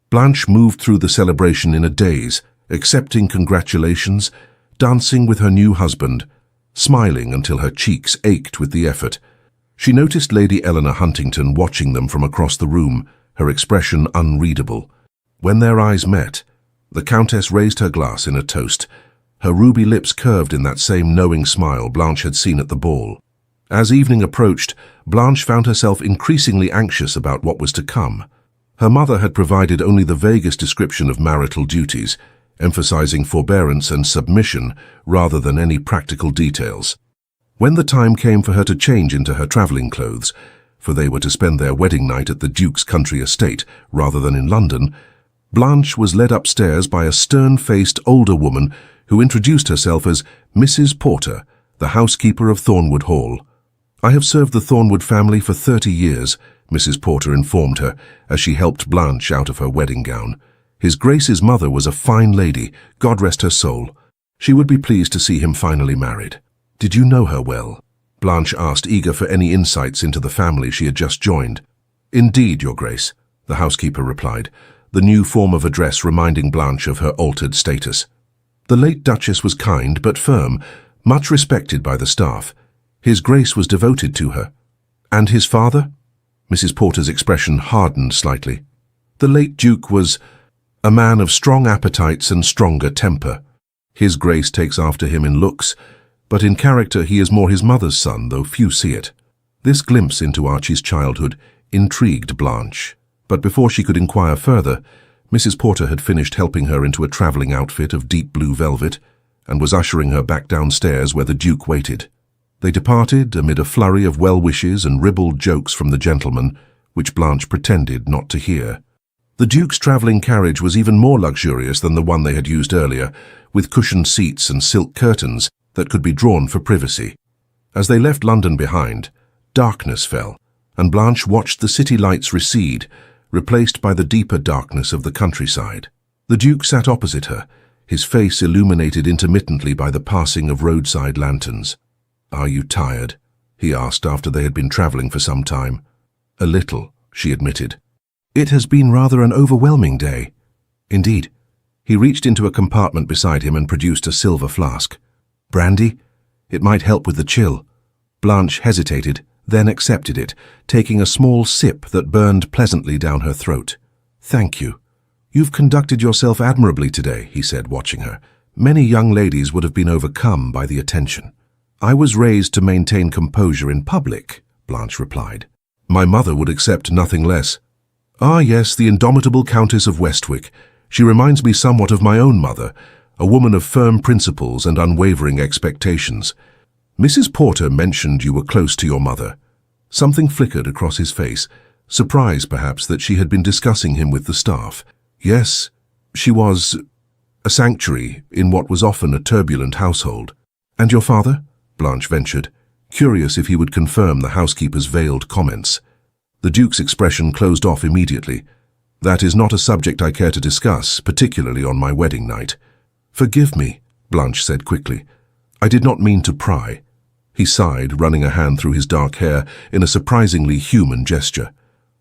Blanche moved through the celebration in a daze, accepting congratulations, dancing with her new husband, smiling until her cheeks ached with the effort. She noticed Lady Eleanor Huntington watching them from across the room, her expression unreadable. When their eyes met, the Countess raised her glass in a toast, her ruby lips curved in that same knowing smile Blanche had seen at the ball. As evening approached, Blanche found herself increasingly anxious about what was to come. Her mother had provided only the vaguest description of marital duties, emphasizing forbearance and submission rather than any practical details. When the time came for her to change into her travelling clothes, for they were to spend their wedding night at the Duke's country estate rather than in London, Blanche was led upstairs by a stern-faced older woman who introduced herself as Mrs. Porter, the housekeeper of Thornwood Hall. "I have served the Thornwood family for 30 years, Mrs. Porter informed her as she helped Blanche out of her wedding gown. His Grace's mother was a fine lady, God rest her soul. She would be pleased to see him finally married." "Did you know her well?" Blanche asked, eager for any insights into the family she had just joined. "Indeed, Your Grace," the housekeeper replied, the new form of address reminding Blanche of her altered status. "The late Duchess was kind but firm, much respected by the staff. His Grace was devoted to her." "And his father?" Mrs. Porter's expression hardened slightly. "The late Duke was a man of strong appetites and stronger temper. His Grace takes after him in looks, but in character he is more his mother's son, though few see it." This glimpse into Archie's childhood intrigued Blanche, but before she could inquire further, Mrs. Porter had finished helping her into a travelling outfit of deep blue velvet and was ushering her back downstairs where the Duke waited. They departed amid a flurry of well-wishes and ribald jokes from the gentlemen, which Blanche pretended not to hear. The Duke's travelling carriage was even more luxurious than the one they had used earlier, with cushioned seats and silk curtains that could be drawn for privacy. As they left London behind, darkness fell, and Blanche watched the city lights recede, replaced by the deeper darkness of the countryside. The Duke sat opposite her, his face illuminated intermittently by the passing of roadside lanterns. "Are you tired?" he asked after they had been travelling for some time. "A little," she admitted. "It has been rather an overwhelming day." "Indeed." He reached into a compartment beside him and produced a silver flask. "Brandy? It might help with the chill." Blanche hesitated, then accepted it, taking a small sip that burned pleasantly down her throat. "Thank you. You've conducted yourself admirably today," he said, watching her. "Many young ladies would have been overcome by the attention." "I was raised to maintain composure in public," Blanche replied. "My mother would accept nothing less." "Ah, yes, the indomitable Countess of Westwick. She reminds me somewhat of my own mother. a woman of firm principles and unwavering expectations. Mrs. Porter mentioned you were close to your mother. Something flickered across his face, surprise perhaps that she had been discussing him with the staff. Yes, she was a sanctuary in what was often a turbulent household. And your father? Blanche ventured, curious if he would confirm the housekeeper's veiled comments. The Duke's expression closed off immediately. That is not a subject I care to discuss, particularly on my wedding night. Forgive me, Blanche said quickly. I did not mean to pry. He sighed, running a hand through his dark hair in a surprisingly human gesture.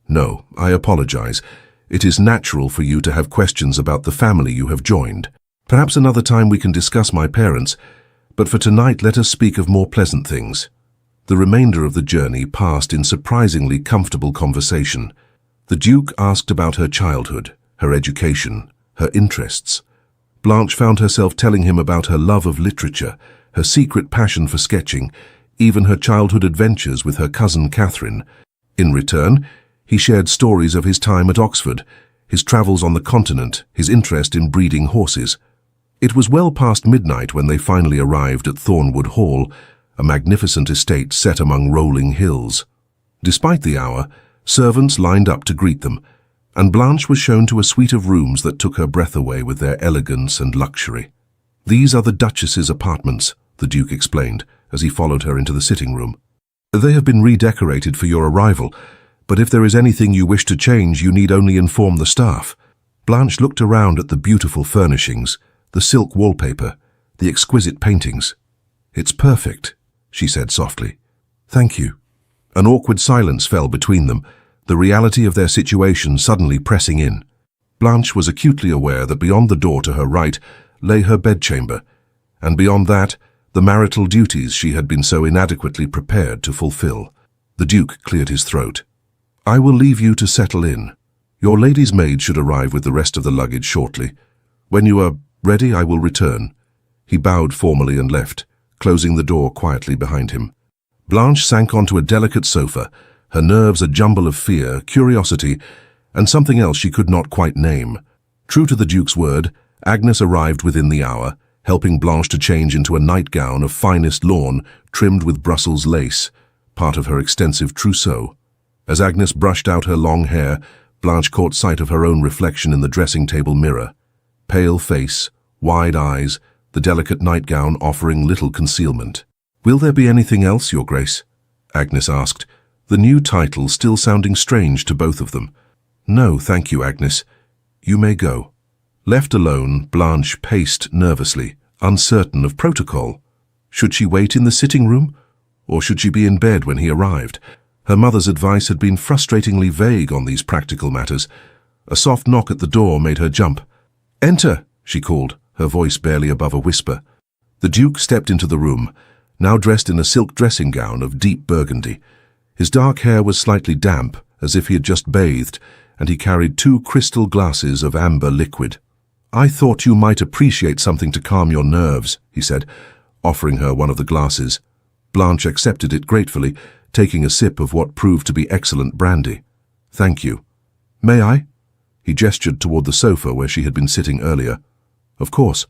No, I apologize. It is natural for you to have questions about the family you have joined. Perhaps another time we can discuss my parents, but for tonight let us speak of more pleasant things. The remainder of the journey passed in surprisingly comfortable conversation. The Duke asked about her childhood, her education, her interests. Blanche found herself telling him about her love of literature, her secret passion for sketching, even her childhood adventures with her cousin Catherine. In return, he shared stories of his time at Oxford, his travels on the continent, his interest in breeding horses. It was well past midnight when they finally arrived at Thornwood Hall, a magnificent estate set among rolling hills. Despite the hour, servants lined up to greet them, and Blanche was shown to a suite of rooms that took her breath away with their elegance and luxury. These are the Duchess's apartments, the Duke explained, as he followed her into the sitting room. They have been redecorated for your arrival, but if there is anything you wish to change, you need only inform the staff. Blanche looked around at the beautiful furnishings, the silk wallpaper, the exquisite paintings. It's perfect, she said softly. Thank you. An awkward silence fell between them, the reality of their situation suddenly pressing in. Blanche was acutely aware that beyond the door to her right lay her bedchamber, and beyond that, the marital duties she had been so inadequately prepared to fulfill. The Duke cleared his throat. I will leave you to settle in. Your lady's maid should arrive with the rest of the luggage shortly. When you are ready, I will return. He bowed formally and left, closing the door quietly behind him. Blanche sank onto a delicate sofa, her nerves a jumble of fear, curiosity, and something else she could not quite name. True to the Duke's word, Agnes arrived within the hour, helping Blanche to change into a nightgown of finest lawn trimmed with Brussels lace, part of her extensive trousseau. As Agnes brushed out her long hair, Blanche caught sight of her own reflection in the dressing-table mirror. Pale face, wide eyes, the delicate nightgown offering little concealment. Will there be anything else, Your Grace? Agnes asked, the new title still sounding strange to both of them. No, thank you, Agnes. You may go. Left alone, Blanche paced nervously, uncertain of protocol. Should she wait in the sitting room, or should she be in bed when he arrived? Her mother's advice had been frustratingly vague on these practical matters. A soft knock at the door made her jump. Enter, she called, her voice barely above a whisper. The Duke stepped into the room, now dressed in a silk dressing gown of deep burgundy. His dark hair was slightly damp, as if he had just bathed, and he carried 2 crystal glasses of amber liquid. I thought you might appreciate something to calm your nerves, he said, offering her one of the glasses. Blanche accepted it gratefully, taking a sip of what proved to be excellent brandy. Thank you. May I? He gestured toward the sofa where she had been sitting earlier. Of course.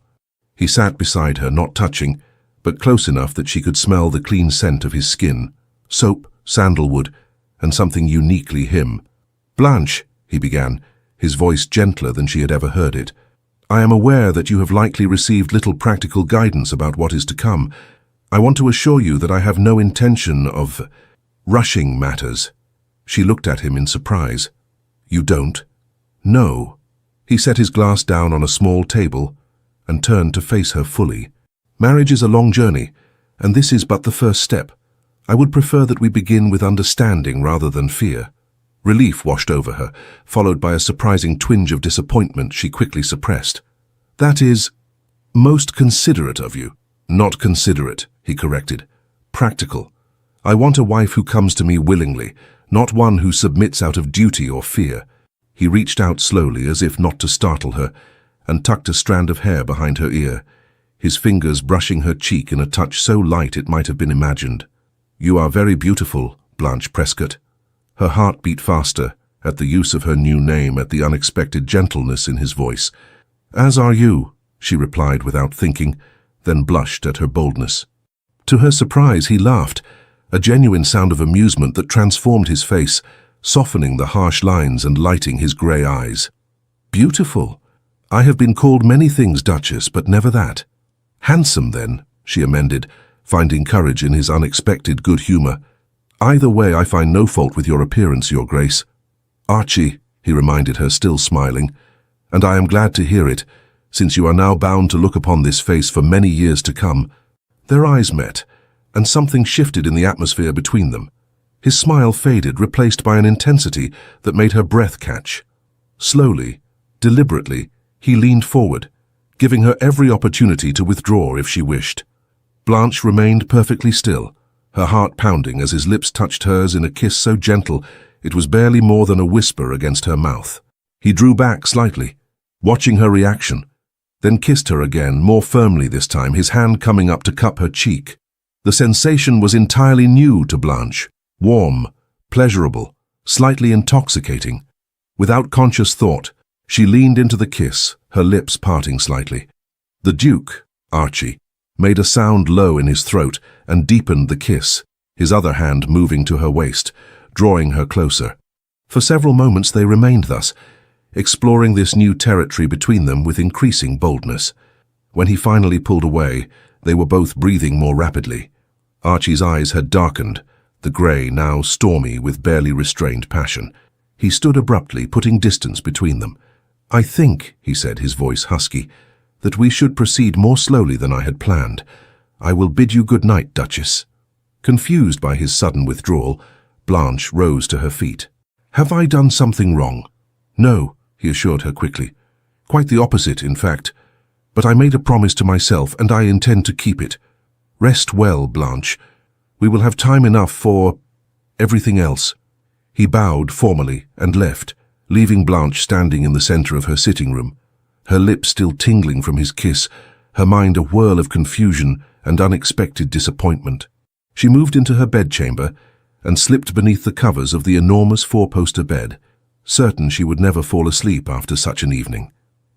He sat beside her, not touching, but close enough that she could smell the clean scent of his skin, soap, sandalwood, and something uniquely him. Blanche, he began, his voice gentler than she had ever heard it. I am aware that you have likely received little practical guidance about what is to come. I want to assure you that I have no intention of rushing matters. She looked at him in surprise. You don't? No. He set his glass down on a small table and turned to face her fully. Marriage is a long journey, and this is but the first step. I would prefer that we begin with understanding rather than fear. Relief washed over her, followed by a surprising twinge of disappointment she quickly suppressed. That is most considerate of you. Not considerate, he corrected. Practical. I want a wife who comes to me willingly, not one who submits out of duty or fear. He reached out slowly, as if not to startle her, and tucked a strand of hair behind her ear, his fingers brushing her cheek in a touch so light it might have been imagined. You are very beautiful, Blanche Prescott. Her heart beat faster at the use of her new name, at the unexpected gentleness in his voice. As are you, she replied without thinking, then blushed at her boldness. To her surprise, he laughed, a genuine sound of amusement that transformed his face, softening the harsh lines and lighting his grey eyes. Beautiful. I have been called many things, Duchess, but never that. Handsome, then, she amended, finding courage in his unexpected good humour. Either way, I find no fault with your appearance, Your Grace. Archie, he reminded her, still smiling, and I am glad to hear it, since you are now bound to look upon this face for many years to come. Their eyes met, and something shifted in the atmosphere between them. His smile faded, replaced by an intensity that made her breath catch. Slowly, deliberately, he leaned forward, giving her every opportunity to withdraw if she wished. Blanche remained perfectly still, her heart pounding as his lips touched hers in a kiss so gentle it was barely more than a whisper against her mouth. He drew back slightly, watching her reaction, then kissed her again, more firmly this time, his hand coming up to cup her cheek. The sensation was entirely new to Blanche, warm, pleasurable, slightly intoxicating. Without conscious thought, she leaned into the kiss, her lips parting slightly. The Duke, Archie, made a sound low in his throat and deepened the kiss, his other hand moving to her waist, drawing her closer. For several moments they remained thus, exploring this new territory between them with increasing boldness. When he finally pulled away, they were both breathing more rapidly. Archie's eyes had darkened, the grey now stormy with barely restrained passion. He stood abruptly, putting distance between them. I think, he said, his voice husky, that we should proceed more slowly than I had planned. I will bid you good night, Duchess. Confused by his sudden withdrawal, Blanche rose to her feet. Have I done something wrong? No, he assured her quickly. Quite the opposite, in fact. But I made a promise to myself, and I intend to keep it. Rest well, Blanche. We will have time enough for everything else. He bowed formally and left, leaving Blanche standing in the centre of her sitting room, her lips still tingling from his kiss, her mind a whirl of confusion and unexpected disappointment. She moved into her bedchamber and slipped beneath the covers of the enormous four-poster bed, certain she would never fall asleep after such an evening.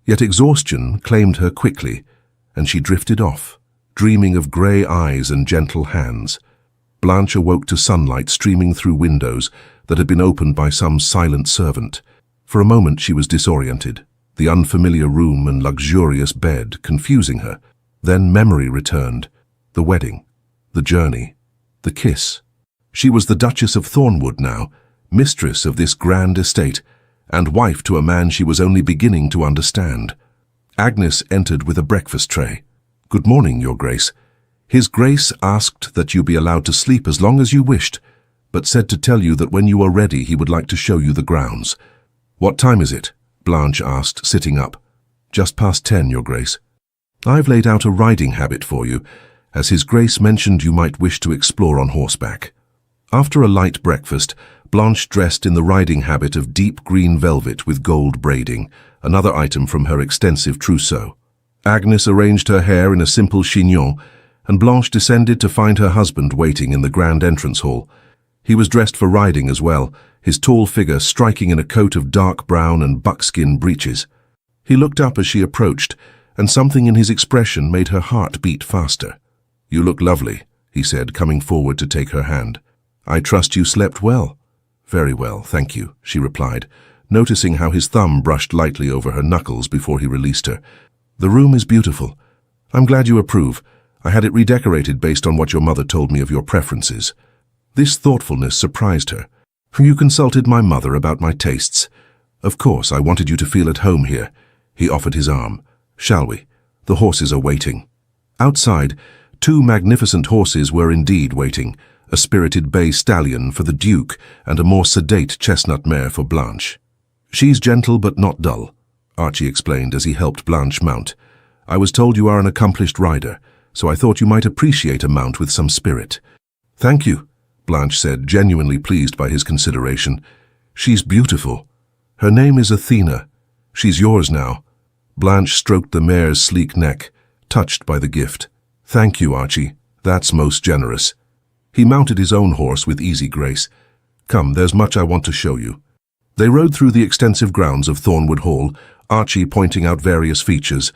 Yet exhaustion claimed her quickly, and she drifted off, dreaming of grey eyes and gentle hands. Blanche awoke to sunlight streaming through windows that had been opened by some silent servant. For a moment she was disoriented, the unfamiliar room and luxurious bed confusing her. Then memory returned, the wedding, the journey, the kiss. She was the Duchess of Thornwood now, mistress of this grand estate, and wife to a man she was only beginning to understand. Agnes entered with a breakfast tray. Good morning, Your Grace. His Grace asked that you be allowed to sleep as long as you wished, but said to tell you that when you are ready he would like to show you the grounds. What time is it? Blanche asked, sitting up. Just past 10, Your Grace. I've laid out a riding habit for you, as His Grace mentioned you might wish to explore on horseback. After a light breakfast, Blanche dressed in the riding habit of deep green velvet with gold braiding, another item from her extensive trousseau. Agnes arranged her hair in a simple chignon, and Blanche descended to find her husband waiting in the grand entrance hall. He was dressed for riding as well, his tall figure striking in a coat of dark brown and buckskin breeches. He looked up as she approached, and something in his expression made her heart beat faster. You look lovely, he said, coming forward to take her hand. I trust you slept well. Very well, thank you, she replied, noticing how his thumb brushed lightly over her knuckles before he released her. The room is beautiful. I'm glad you approve. I had it redecorated based on what your mother told me of your preferences. This thoughtfulness surprised her. You consulted my mother about my tastes. Of course, I wanted you to feel at home here. He offered his arm. Shall we? The horses are waiting. Outside, two magnificent horses were indeed waiting, a spirited bay stallion for the Duke and a more sedate chestnut mare for Blanche. She's gentle but not dull, Archie explained as he helped Blanche mount. I was told you are an accomplished rider, so I thought you might appreciate a mount with some spirit. Thank you, Blanche said, genuinely pleased by his consideration. She's beautiful. Her name is Athena. She's yours now. Blanche stroked the mare's sleek neck, touched by the gift. Thank you, Archie. That's most generous. He mounted his own horse with easy grace. Come, there's much I want to show you. They rode through the extensive grounds of Thornwood Hall, Archie pointing out various features.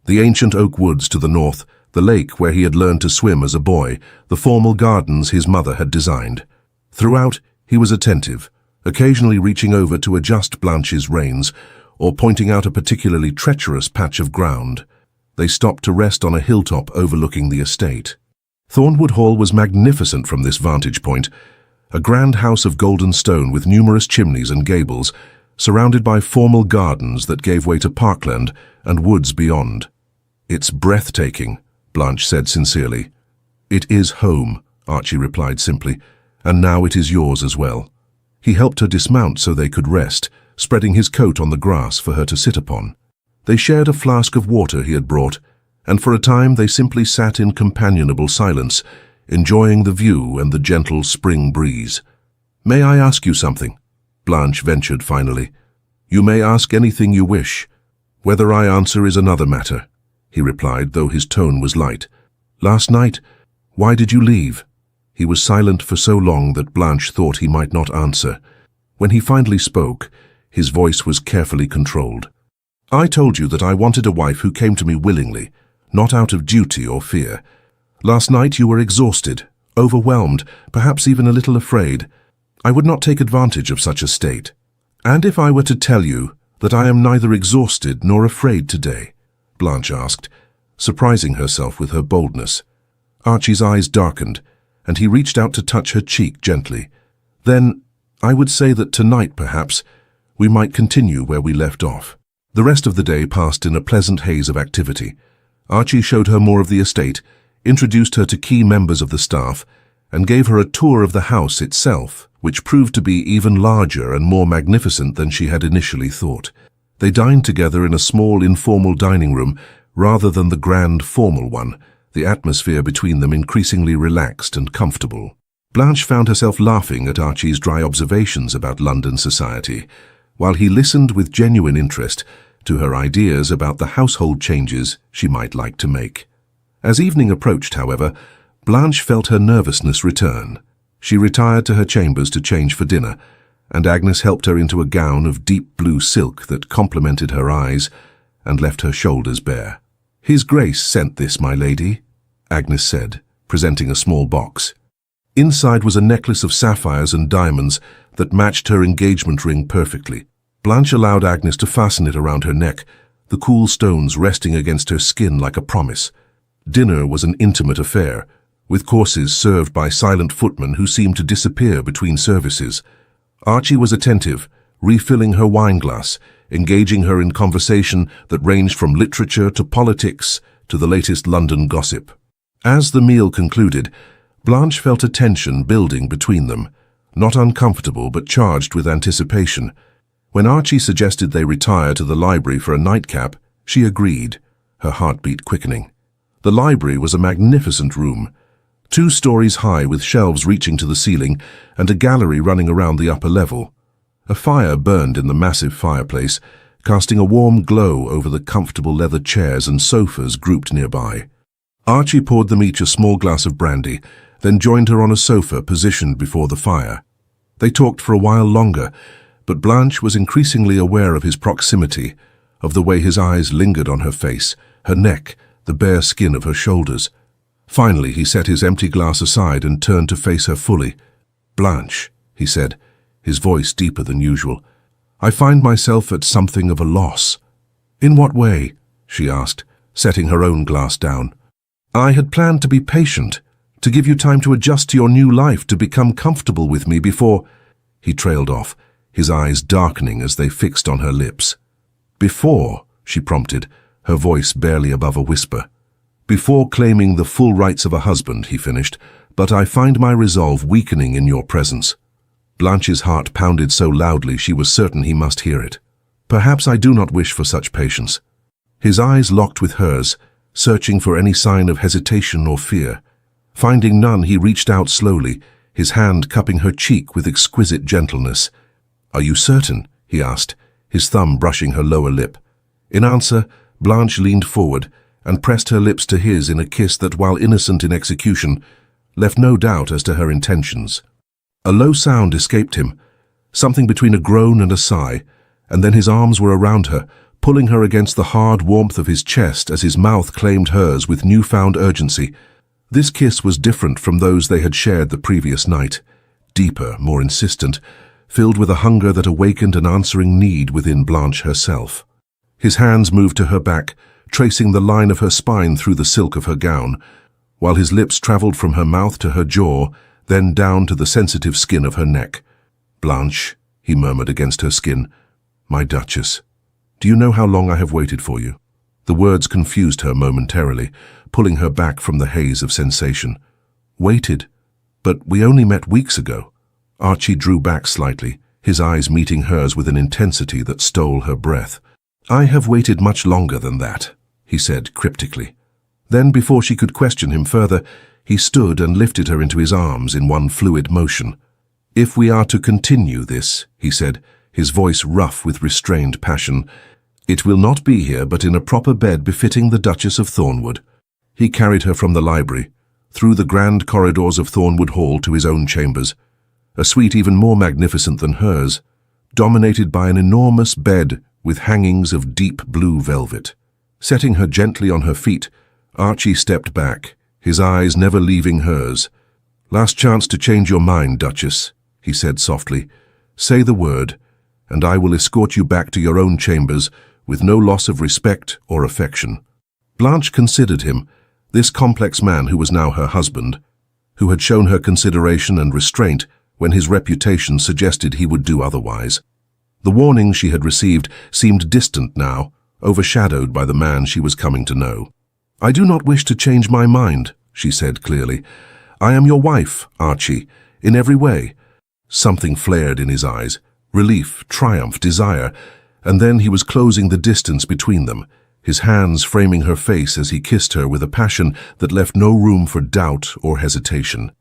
The ancient oak woods to the north, the lake where he had learned to swim as a boy, the formal gardens his mother had designed. Throughout, he was attentive, occasionally reaching over to adjust Blanche's reins or pointing out a particularly treacherous patch of ground. They stopped to rest on a hilltop overlooking the estate. Thornwood Hall was magnificent from this vantage point, a grand house of golden stone with numerous chimneys and gables, surrounded by formal gardens that gave way to parkland and woods beyond. "It's breathtaking," Blanche said sincerely. "It is home," Archie replied simply, "and now it is yours as well." He helped her dismount so they could rest, spreading his coat on the grass for her to sit upon. They shared a flask of water he had brought, and for a time they simply sat in companionable silence, enjoying the view and the gentle spring breeze. "May I ask you something?" Blanche ventured finally. "You may ask anything you wish. Whether I answer is another matter," he replied, though his tone was light. "Last night, why did you leave?" He was silent for so long that Blanche thought he might not answer. When he finally spoke, his voice was carefully controlled. "I told you that I wanted a wife who came to me willingly, not out of duty or fear. Last night you were exhausted, overwhelmed, perhaps even a little afraid. I would not take advantage of such a state. And if I were to tell you that I am neither exhausted nor afraid today?" Blanche asked, surprising herself with her boldness. Archie's eyes darkened, and he reached out to touch her cheek gently. "Then, I would say that tonight, perhaps, we might continue where we left off." The rest of the day passed in a pleasant haze of activity. Archie showed her more of the estate, introduced her to key members of the staff, and gave her a tour of the house itself, which proved to be even larger and more magnificent than she had initially thought. They dined together in a small informal dining room rather than the grand formal one, the atmosphere between them increasingly relaxed and comfortable. Blanche found herself laughing at Archie's dry observations about London society, while he listened with genuine interest to her ideas about the household changes she might like to make. As evening approached, however, Blanche felt her nervousness return. She retired to her chambers to change for dinner, and Agnes helped her into a gown of deep blue silk that complemented her eyes and left her shoulders bare. "His Grace sent this, my lady," Agnes said, presenting a small box. Inside was a necklace of sapphires and diamonds that matched her engagement ring perfectly. Blanche allowed Agnes to fasten it around her neck, the cool stones resting against her skin like a promise. Dinner was an intimate affair, with courses served by silent footmen who seemed to disappear between services. Archie was attentive, refilling her wineglass, engaging her in conversation that ranged from literature to politics to the latest London gossip. As the meal concluded, Blanche felt a tension building between them, not uncomfortable but charged with anticipation. When Archie suggested they retire to the library for a nightcap, she agreed, her heartbeat quickening. The library was a magnificent room, 2 stories high with shelves reaching to the ceiling and a gallery running around the upper level. A fire burned in the massive fireplace, casting a warm glow over the comfortable leather chairs and sofas grouped nearby. Archie poured them each a small glass of brandy, then joined her on a sofa positioned before the fire. They talked for a while longer, but Blanche was increasingly aware of his proximity, of the way his eyes lingered on her face, her neck, the bare skin of her shoulders. Finally, he set his empty glass aside and turned to face her fully. "Blanche," he said, his voice deeper than usual, "I find myself at something of a loss." "In what way?" she asked, setting her own glass down. "I had planned to be patient, to give you time to adjust to your new life, to become comfortable with me before—" He trailed off, his eyes darkening as they fixed on her lips. "Before," she prompted, her voice barely above a whisper. "Before claiming the full rights of a husband," he finished, "but I find my resolve weakening in your presence." Blanche's heart pounded so loudly she was certain he must hear it. "Perhaps I do not wish for such patience." His eyes locked with hers, searching for any sign of hesitation or fear. Finding none, he reached out slowly, his hand cupping her cheek with exquisite gentleness. "Are you certain?" he asked, his thumb brushing her lower lip. In answer, Blanche leaned forward and pressed her lips to his in a kiss that, while innocent in execution, left no doubt as to her intentions. A low sound escaped him, something between a groan and a sigh, and then his arms were around her, pulling her against the hard warmth of his chest as his mouth claimed hers with newfound urgency. This kiss was different from those they had shared the previous night. Deeper, more insistent, filled with a hunger that awakened an answering need within Blanche herself. His hands moved to her back, tracing the line of her spine through the silk of her gown, while his lips traveled from her mouth to her jaw, then down to the sensitive skin of her neck. "Blanche," he murmured against her skin, "my Duchess, do you know how long I have waited for you?" The words confused her momentarily, pulling her back from the haze of sensation. "Waited? But we only met weeks ago." Archie drew back slightly, his eyes meeting hers with an intensity that stole her breath. "I have waited much longer than that," he said cryptically. Then, before she could question him further, he stood and lifted her into his arms in one fluid motion. "If we are to continue this," he said, his voice rough with restrained passion, "it will not be here but in a proper bed befitting the Duchess of Thornwood." He carried her from the library, through the grand corridors of Thornwood Hall to his own chambers, a suite even more magnificent than hers, dominated by an enormous bed with hangings of deep blue velvet. Setting her gently on her feet, Archie stepped back, his eyes never leaving hers. "Last chance to change your mind, Duchess," he said softly. "Say the word, and I will escort you back to your own chambers with no loss of respect or affection." Blanche considered him, this complex man who was now her husband, who had shown her consideration and restraint when his reputation suggested he would do otherwise. The warnings she had received seemed distant now, overshadowed by the man she was coming to know. "I do not wish to change my mind," she said clearly. "I am your wife, Archie, in every way." Something flared in his eyes, relief, triumph, desire, and then he was closing the distance between them, his hands framing her face as he kissed her with a passion that left no room for doubt or hesitation.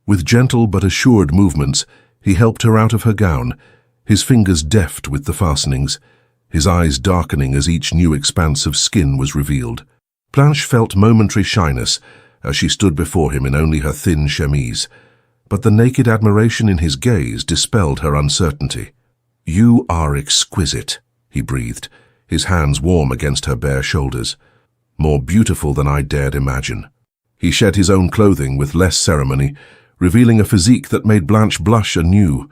With gentle but assured movements, he helped her out of her gown, his fingers deft with the fastenings, his eyes darkening as each new expanse of skin was revealed. Blanche felt momentary shyness as she stood before him in only her thin chemise, but the naked admiration in his gaze dispelled her uncertainty. "You are exquisite," he breathed, his hands warm against her bare shoulders. "More beautiful than I dared imagine." He shed his own clothing with less ceremony, revealing a physique that made Blanche blush anew.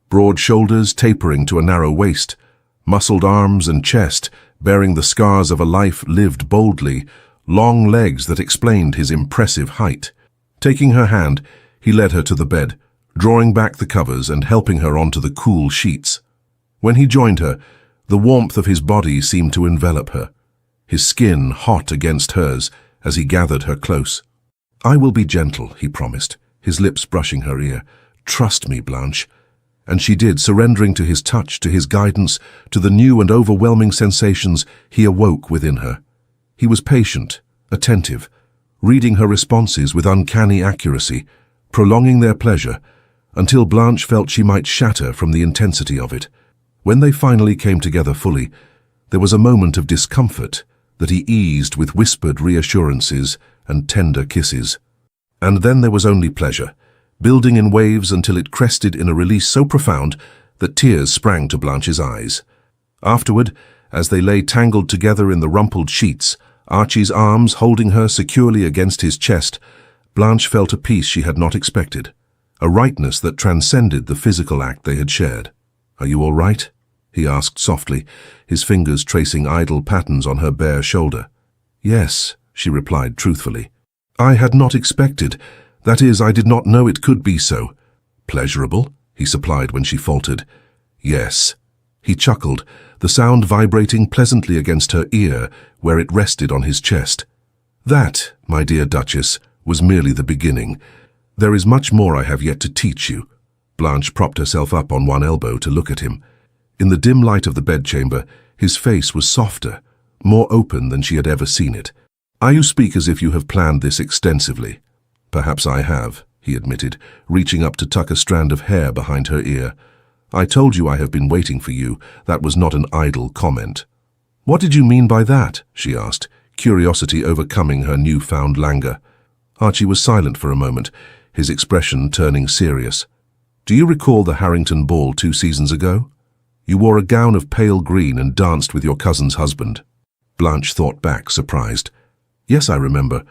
Broad shoulders tapering to a narrow waist, muscled arms and chest bearing the scars of a life lived boldly, long legs that explained his impressive height. Taking her hand, he led her to the bed, drawing back the covers and helping her onto the cool sheets. When he joined her, the warmth of his body seemed to envelop her, his skin hot against hers as he gathered her close. "I will be gentle," he promised, his lips brushing her ear. "Trust me, Blanche." And she did, surrendering to his touch, to his guidance, to the new and overwhelming sensations he awoke within her. He was patient, attentive, reading her responses with uncanny accuracy, prolonging their pleasure, until Blanche felt she might shatter from the intensity of it. When they finally came together fully, there was a moment of discomfort that he eased with whispered reassurances and tender kisses. And then there was only pleasure, building in waves until it crested in a release so profound that tears sprang to Blanche's eyes. Afterward, as they lay tangled together in the rumpled sheets, Archie's arms holding her securely against his chest, Blanche felt a peace she had not expected, a rightness that transcended the physical act they had shared. "Are you all right?" he asked softly, his fingers tracing idle patterns on her bare shoulder. "Yes," she replied truthfully. "I had not expected. That is, I did not know it could be so." "Pleasurable?" he supplied when she faltered. "Yes." He chuckled, the sound vibrating pleasantly against her ear where it rested on his chest. "That, my dear Duchess, was merely the beginning. There is much more I have yet to teach you." Blanche propped herself up on one elbow to look at him. In the dim light of the bedchamber, his face was softer, more open than she had ever seen it. "You speak as if you have planned this extensively." "Perhaps I have," he admitted, reaching up to tuck a strand of hair behind her ear. "I told you I have been waiting for you. That was not an idle comment." "What did you mean by that?" she asked, curiosity overcoming her newfound languor. Archie was silent for a moment, his expression turning serious. "Do you recall the Harrington ball 2 seasons ago?" You wore a gown of pale green and danced with your cousin's husband." Blanche thought back, surprised. "Yes, I remember,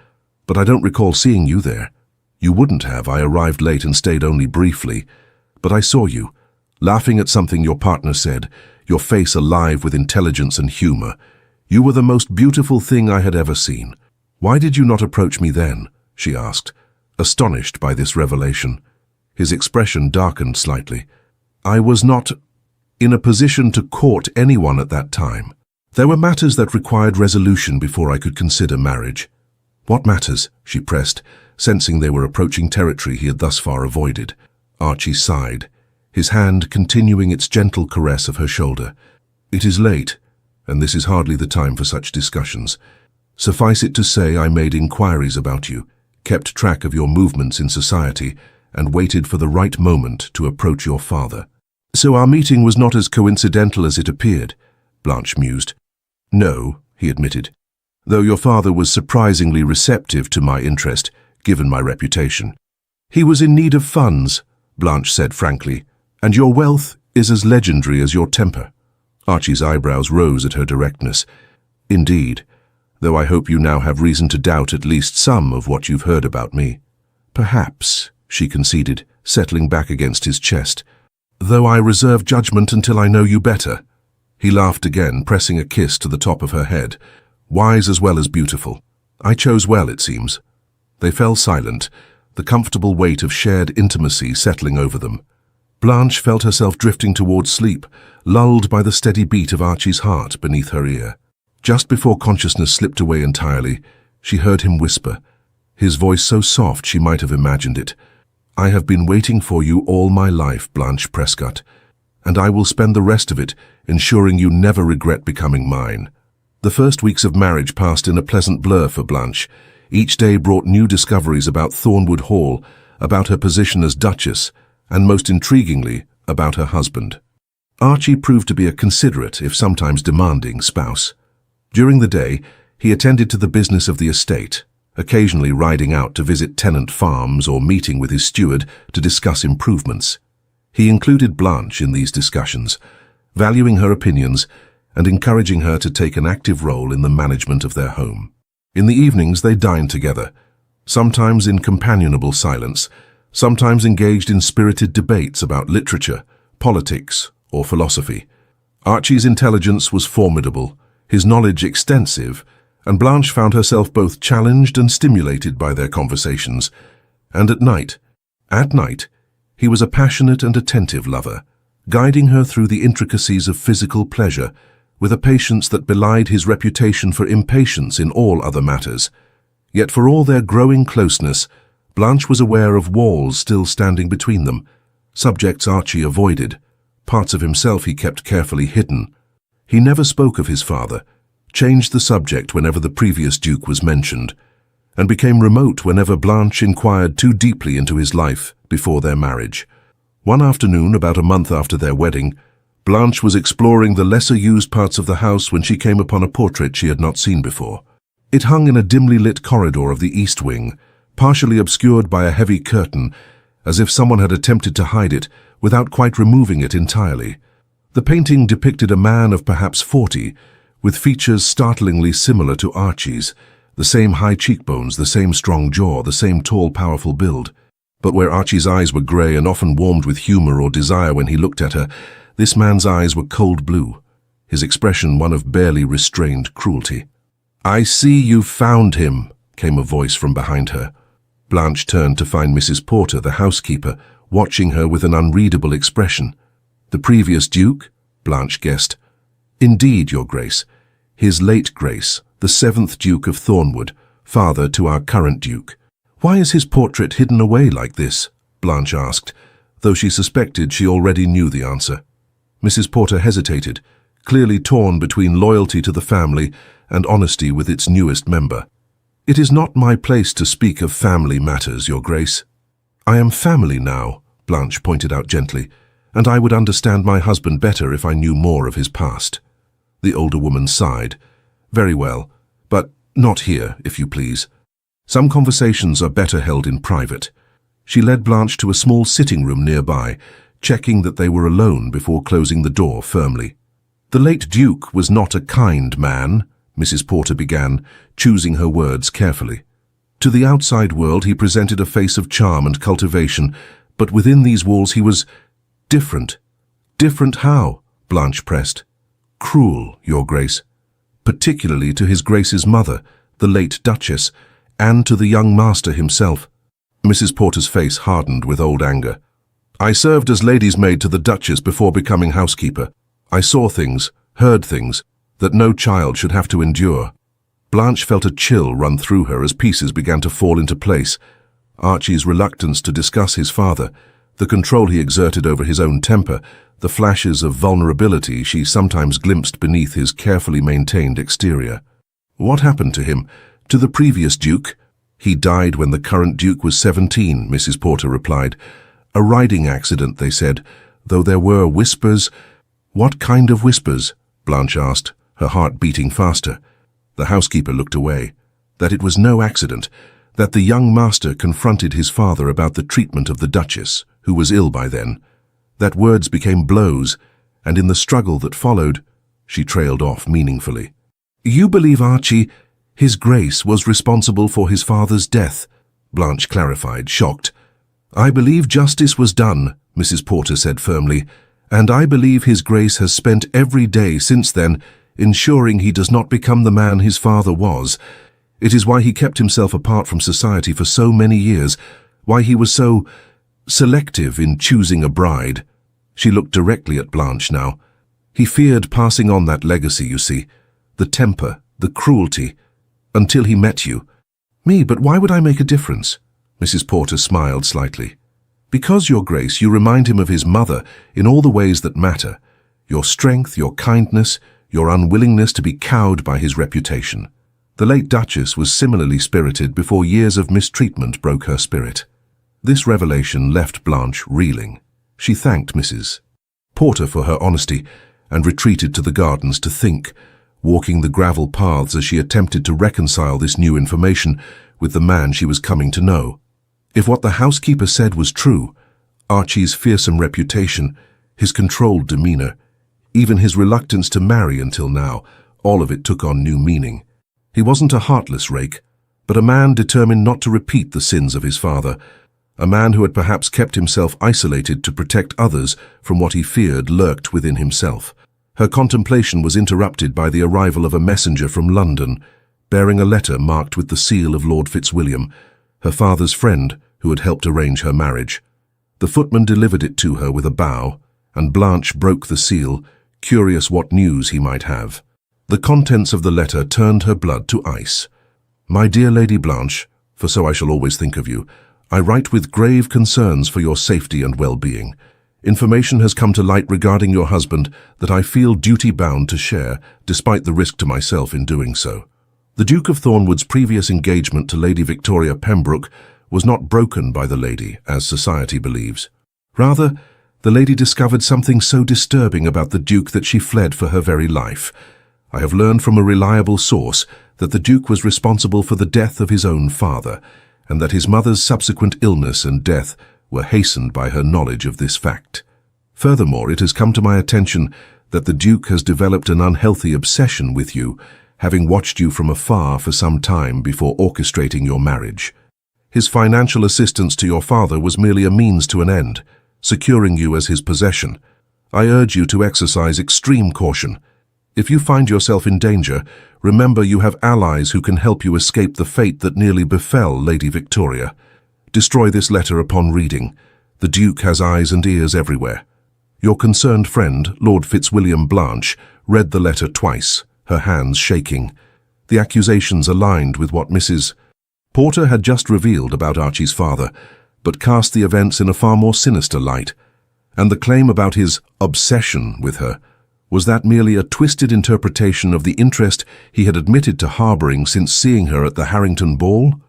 but I don't recall seeing you there." "You wouldn't have. I arrived late and stayed only briefly. But I saw you, laughing at something your partner said, your face alive with intelligence and humor. You were the most beautiful thing I had ever seen. Why did you not approach me then?" she asked, astonished by this revelation. His expression darkened slightly. "I was not in a position to court anyone at that time. There were matters that required resolution before I could consider marriage." "What matters?" she pressed, sensing they were approaching territory he had thus far avoided. Archie sighed, his hand continuing its gentle caress of her shoulder. "It is late, and this is hardly the time for such discussions. Suffice it to say, I made inquiries about you, kept track of your movements in society, and waited for the right moment to approach your father." "So our meeting was not as coincidental as it appeared," Blanche mused. "No," he admitted, "though your father was surprisingly receptive to my interest, given my reputation." "He was in need of funds," Blanche said frankly, "and your wealth is as legendary as your temper." Archie's eyebrows rose at her directness. "Indeed, though I hope you now have reason to doubt at least some of what you've heard about me." "Perhaps," she conceded, settling back against his chest, "though I reserve judgment until I know you better." He laughed again, pressing a kiss to the top of her head. "Wise as well as beautiful. I chose well, it seems." They fell silent, the comfortable weight of shared intimacy settling over them. Blanche felt herself drifting towards sleep, lulled by the steady beat of Archie's heart beneath her ear. Just before consciousness slipped away entirely, she heard him whisper, his voice so soft she might have imagined it. "I have been waiting for you all my life, Blanche Prescott, and I will spend the rest of it ensuring you never regret becoming mine." The first weeks of marriage passed in a pleasant blur for Blanche. Each day brought new discoveries about Thornwood Hall, about her position as Duchess, and most intriguingly, about her husband. Archie proved to be a considerate, if sometimes demanding, spouse. During the day, he attended to the business of the estate, occasionally riding out to visit tenant farms or meeting with his steward to discuss improvements. He included Blanche in these discussions, valuing her opinions and encouraging her to take an active role in the management of their home. In the evenings they dined together, sometimes in companionable silence, sometimes engaged in spirited debates about literature, politics, or philosophy. Archie's intelligence was formidable, his knowledge extensive, and Blanche found herself both challenged and stimulated by their conversations. And at night, he was a passionate and attentive lover, guiding her through the intricacies of physical pleasure, with a patience that belied his reputation for impatience in all other matters. Yet for all their growing closeness, Blanche was aware of walls still standing between them, subjects Archie avoided, parts of himself he kept carefully hidden. He never spoke of his father, changed the subject whenever the previous Duke was mentioned, and became remote whenever Blanche inquired too deeply into his life before their marriage. One afternoon, about a month after their wedding, Blanche was exploring the lesser-used parts of the house when she came upon a portrait she had not seen before. It hung in a dimly lit corridor of the east wing, partially obscured by a heavy curtain, as if someone had attempted to hide it without quite removing it entirely. The painting depicted a man of perhaps 40, with features startlingly similar to Archie's, the same high cheekbones, the same strong jaw, the same tall, powerful build. But where Archie's eyes were grey and often warmed with humour or desire when he looked at her, this man's eyes were cold blue, his expression one of barely restrained cruelty. "I see you've found him," came a voice from behind her. Blanche turned to find Mrs. Porter, the housekeeper, watching her with an unreadable expression. "The previous Duke?" Blanche guessed. "Indeed, Your Grace. His late Grace, the 7th Duke of Thornwood, father to our current Duke." "Why is his portrait hidden away like this?" Blanche asked, though she suspected she already knew the answer. Mrs. Porter hesitated, clearly torn between loyalty to the family and honesty with its newest member. "It is not my place to speak of family matters, Your Grace." "I am family now," Blanche pointed out gently, "and I would understand my husband better if I knew more of his past." The older woman sighed. "Very well, but not here, if you please. Some conversations are better held in private." She led Blanche to a small sitting room nearby, checking that they were alone before closing the door firmly. "The late Duke was not a kind man," Mrs. Porter began, choosing her words carefully. "To the outside world he presented a face of charm and cultivation, but within these walls he was different." "Different how?" Blanche pressed. "Cruel, Your Grace. Particularly to His Grace's mother, the late Duchess, and to the young master himself." Mrs. Porter's face hardened with old anger. "I served as lady's maid to the Duchess before becoming housekeeper. I saw things, heard things, that no child should have to endure." Blanche felt a chill run through her as pieces began to fall into place. Archie's reluctance to discuss his father, the control he exerted over his own temper, the flashes of vulnerability she sometimes glimpsed beneath his carefully maintained exterior. What happened to him? To the previous Duke? "He died when the current Duke was 17, Mrs. Porter replied. "A riding accident, they said, though there were whispers." "What kind of whispers?" Blanche asked, her heart beating faster. The housekeeper looked away. That it was no accident, that the young master confronted his father about the treatment of the Duchess, who was ill by then. That words became blows, and in the struggle that followed, she trailed off meaningfully. "You believe Archie, His Grace, was responsible for his father's death?" Blanche clarified, shocked. "I believe justice was done," Mrs. Porter said firmly, "and I believe His Grace has spent every day since then ensuring he does not become the man his father was. It is why he kept himself apart from society for so many years, why he was so selective in choosing a bride." She looked directly at Blanche now. "He feared passing on that legacy, you see, the temper, the cruelty, until he met you." "Me, but why would I make a difference?" Mrs. Porter smiled slightly. "Because, Your Grace, you remind him of his mother in all the ways that matter. Your strength, your kindness, your unwillingness to be cowed by his reputation. The late Duchess was similarly spirited before years of mistreatment broke her spirit." This revelation left Blanche reeling. She thanked Mrs. Porter for her honesty and retreated to the gardens to think, walking the gravel paths as she attempted to reconcile this new information with the man she was coming to know. If what the housekeeper said was true, Archie's fearsome reputation, his controlled demeanor, even his reluctance to marry until now, all of it took on new meaning. He wasn't a heartless rake, but a man determined not to repeat the sins of his father, a man who had perhaps kept himself isolated to protect others from what he feared lurked within himself. Her contemplation was interrupted by the arrival of a messenger from London, bearing a letter marked with the seal of Lord Fitzwilliam, her father's friend who had helped arrange her marriage. The footman delivered it to her with a bow, and Blanche broke the seal, curious what news he might have. The contents of the letter turned her blood to ice. "My dear Lady Blanche, for so I shall always think of you, I write with grave concerns for your safety and well-being. Information has come to light regarding your husband that I feel duty-bound to share, despite the risk to myself in doing so. The Duke of Thornwood's previous engagement to Lady Victoria Pembroke was not broken by the lady, as society believes. Rather, the lady discovered something so disturbing about the Duke that she fled for her very life. I have learned from a reliable source that the Duke was responsible for the death of his own father, and that his mother's subsequent illness and death were hastened by her knowledge of this fact. Furthermore, it has come to my attention that the Duke has developed an unhealthy obsession with you, having watched you from afar for some time before orchestrating your marriage. His financial assistance to your father was merely a means to an end, securing you as his possession. I urge you to exercise extreme caution. If you find yourself in danger, remember you have allies who can help you escape the fate that nearly befell Lady Victoria. Destroy this letter upon reading. The Duke has eyes and ears everywhere." Your concerned friend, Lord Fitzwilliam Blanche, read the letter twice, her hands shaking. The accusations aligned with what Mrs. Porter had just revealed about Archie's father, but cast the events in a far more sinister light. And the claim about his obsession with her, was that merely a twisted interpretation of the interest he had admitted to harboring since seeing her at the Harrington ball?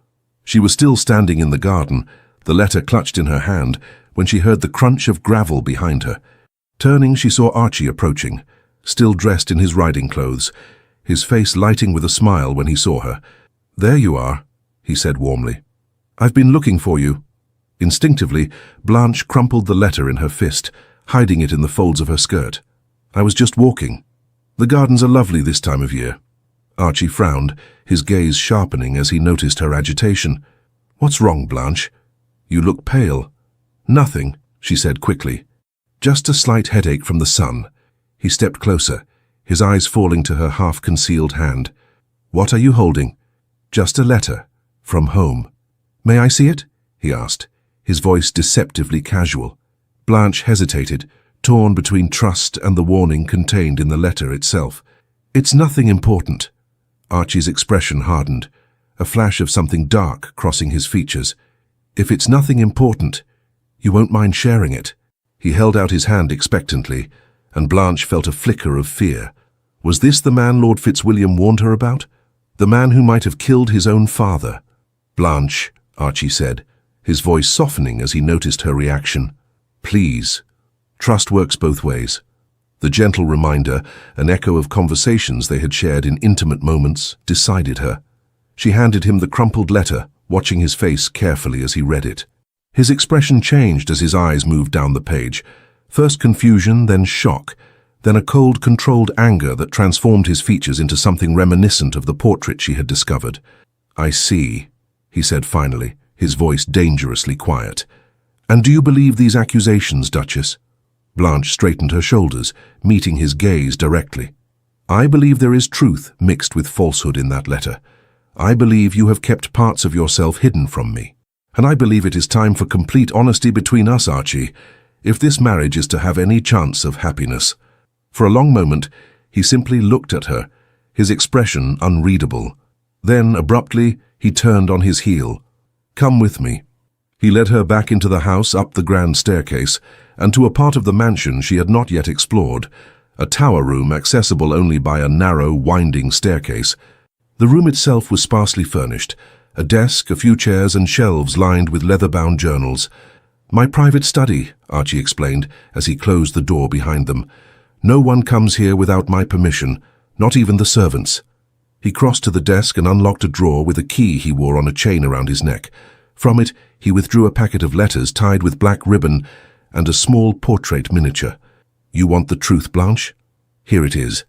She was still standing in the garden, the letter clutched in her hand, when she heard the crunch of gravel behind her. Turning, she saw Archie approaching, still dressed in his riding clothes, his face lighting with a smile when he saw her. "There you are," he said warmly. "I've been looking for you." Instinctively, Blanche crumpled the letter in her fist, hiding it in the folds of her skirt. "I was just walking. The gardens are lovely this time of year." Archie frowned, his gaze sharpening as he noticed her agitation. "What's wrong, Blanche? You look pale." "Nothing," she said quickly. "Just a slight headache from the sun." He stepped closer, his eyes falling to her half-concealed hand. "What are you holding?" "Just a letter. From home." "May I see it?" he asked, his voice deceptively casual. Blanche hesitated, torn between trust and the warning contained in the letter itself. "It's nothing important." Archie's expression hardened, a flash of something dark crossing his features. "If it's nothing important, you won't mind sharing it?" He held out his hand expectantly, and Blanche felt a flicker of fear. Was this the man Lord Fitzwilliam warned her about? The man who might have killed his own father? "Blanche," Archie said, his voice softening as he noticed her reaction. "Please." Trust works both ways. The gentle reminder, an echo of conversations they had shared in intimate moments, decided her. She handed him the crumpled letter, watching his face carefully as he read it. His expression changed as his eyes moved down the page. First confusion, then shock, then a cold, controlled anger that transformed his features into something reminiscent of the portrait she had discovered. "I see," he said finally, his voice dangerously quiet. "And do you believe these accusations, Duchess?" Blanche straightened her shoulders, meeting his gaze directly. "I believe there is truth mixed with falsehood in that letter. I believe you have kept parts of yourself hidden from me. And I believe it is time for complete honesty between us, Archie, if this marriage is to have any chance of happiness." For a long moment, he simply looked at her, his expression unreadable. Then, abruptly, he turned on his heel. "Come with me." He led her back into the house, up the grand staircase, and to a part of the mansion she had not yet explored, a tower room accessible only by a narrow, winding staircase. The room itself was sparsely furnished, a desk, a few chairs, and shelves lined with leather-bound journals. "My private study," Archie explained as he closed the door behind them. "No one comes here without my permission, not even the servants." He crossed to the desk and unlocked a drawer with a key he wore on a chain around his neck. From it, he withdrew a packet of letters tied with black ribbon and a small portrait miniature. "You want the truth, Blanche? Here it is."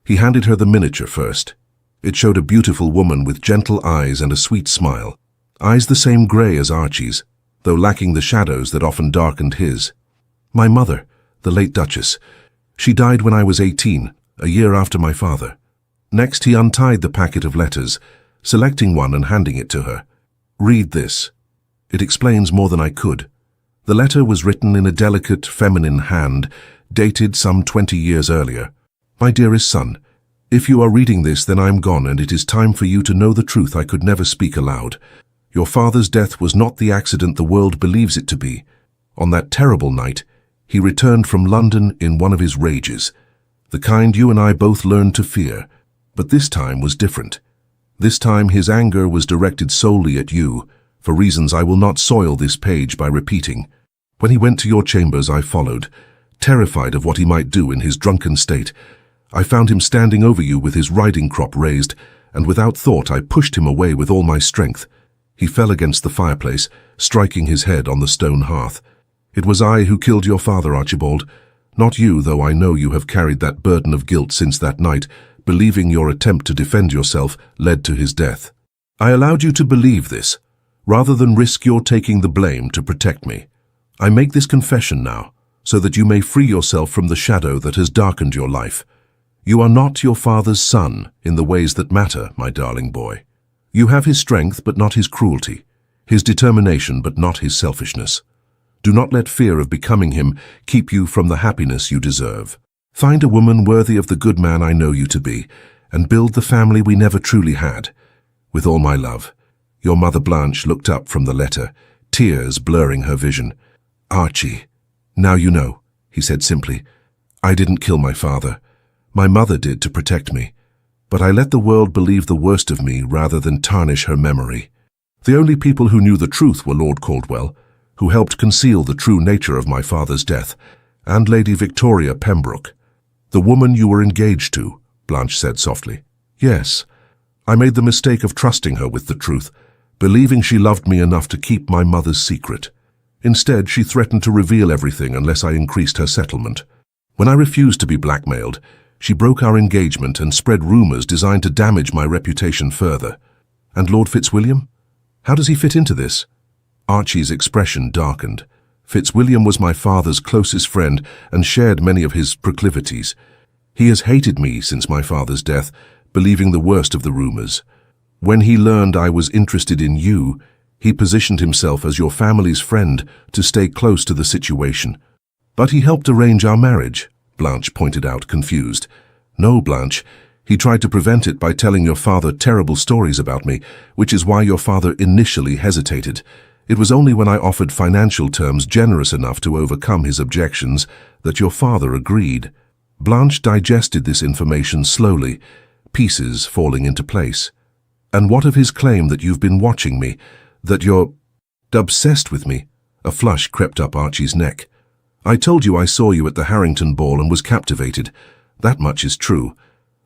He handed her the miniature first. It showed a beautiful woman with gentle eyes and a sweet smile. Eyes the same grey as Archie's, though lacking the shadows that often darkened his. "My mother, the late Duchess. She died when I was 18, a year after my father." Next, he untied the packet of letters, selecting one and handing it to her. "Read this. It explains more than I could." The letter was written in a delicate, feminine hand, dated some 20 years earlier. "My dearest son, if you are reading this, then I am gone, and it is time for you to know the truth I could never speak aloud. Your father's death was not the accident the world believes it to be. On that terrible night, he returned from London in one of his rages, the kind you and I both learned to fear. But this time was different. This time his anger was directed solely at you, for reasons I will not soil this page by repeating. When he went to your chambers, I followed, terrified of what he might do in his drunken state. I found him standing over you with his riding crop raised, and without thought I pushed him away with all my strength. He fell against the fireplace, striking his head on the stone hearth. It was I who killed your father, Archibald. Not you, though I know you have carried that burden of guilt since that night, believing your attempt to defend yourself led to his death. I allowed you to believe this, rather than risk your taking the blame to protect me. I make this confession now, so that you may free yourself from the shadow that has darkened your life. You are not your father's son in the ways that matter, my darling boy. You have his strength, but not his cruelty, his determination, but not his selfishness. Do not let fear of becoming him keep you from the happiness you deserve. Find a woman worthy of the good man I know you to be, and build the family we never truly had. With all my love." Your mother Blanche looked up from the letter, tears blurring her vision. "Archie, now you know," he said simply. "I didn't kill my father. My mother did to protect me. But I let the world believe the worst of me rather than tarnish her memory. The only people who knew the truth were Lord Caldwell, who helped conceal the true nature of my father's death, and Lady Victoria Pembroke. The woman you were engaged to," Blanche said softly. "Yes, I made the mistake of trusting her with the truth, believing she loved me enough to keep my mother's secret. Instead, she threatened to reveal everything unless I increased her settlement. When I refused to be blackmailed, she broke our engagement and spread rumors designed to damage my reputation further. And Lord Fitzwilliam? How does he fit into this? Archie's expression darkened. Fitzwilliam was my father's closest friend and shared many of his proclivities. He has hated me since my father's death, believing the worst of the rumors. When he learned I was interested in you, he positioned himself as your family's friend to stay close to the situation. But he helped arrange our marriage, Blanche pointed out, confused. No, Blanche. He tried to prevent it by telling your father terrible stories about me, which is why your father initially hesitated. It was only when I offered financial terms generous enough to overcome his objections that your father agreed. Blanche digested this information slowly, pieces falling into place. And what of his claim that you've been watching me, that you're obsessed with me? A flush crept up Archie's neck. I told you I saw you at the Harrington ball and was captivated. That much is true.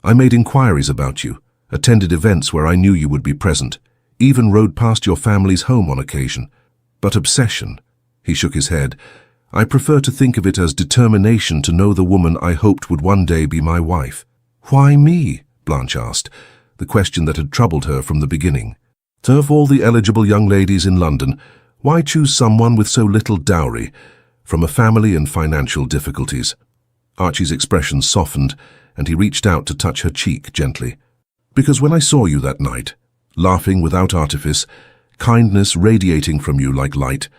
I made inquiries about you, attended events where I knew you would be present, even rode past your family's home on occasion. But obsession, he shook his head. I prefer to think of it as determination to know the woman I hoped would one day be my wife. Why me? Blanche asked, the question that had troubled her from the beginning. Of all the eligible young ladies in London, why choose someone with so little dowry, from a family in financial difficulties? Archie's expression softened, and he reached out to touch her cheek gently. Because when I saw you that night, laughing without artifice, kindness radiating from you like light,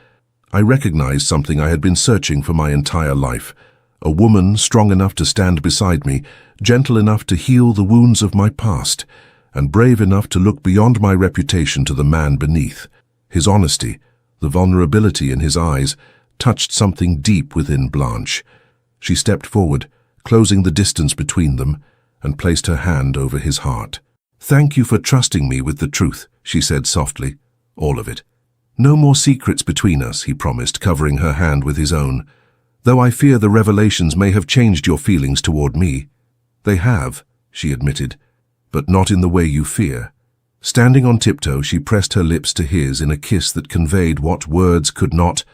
I recognized something I had been searching for my entire life. A woman strong enough to stand beside me, gentle enough to heal the wounds of my past, and brave enough to look beyond my reputation to the man beneath. His honesty, the vulnerability in his eyes, touched something deep within Blanche. She stepped forward, closing the distance between them, and placed her hand over his heart. Thank you for trusting me with the truth, she said softly. All of it. No more secrets between us, he promised, covering her hand with his own. Though I fear the revelations may have changed your feelings toward me. They have, she admitted, but not in the way you fear. Standing on tiptoe, she pressed her lips to his in a kiss that conveyed what words could not: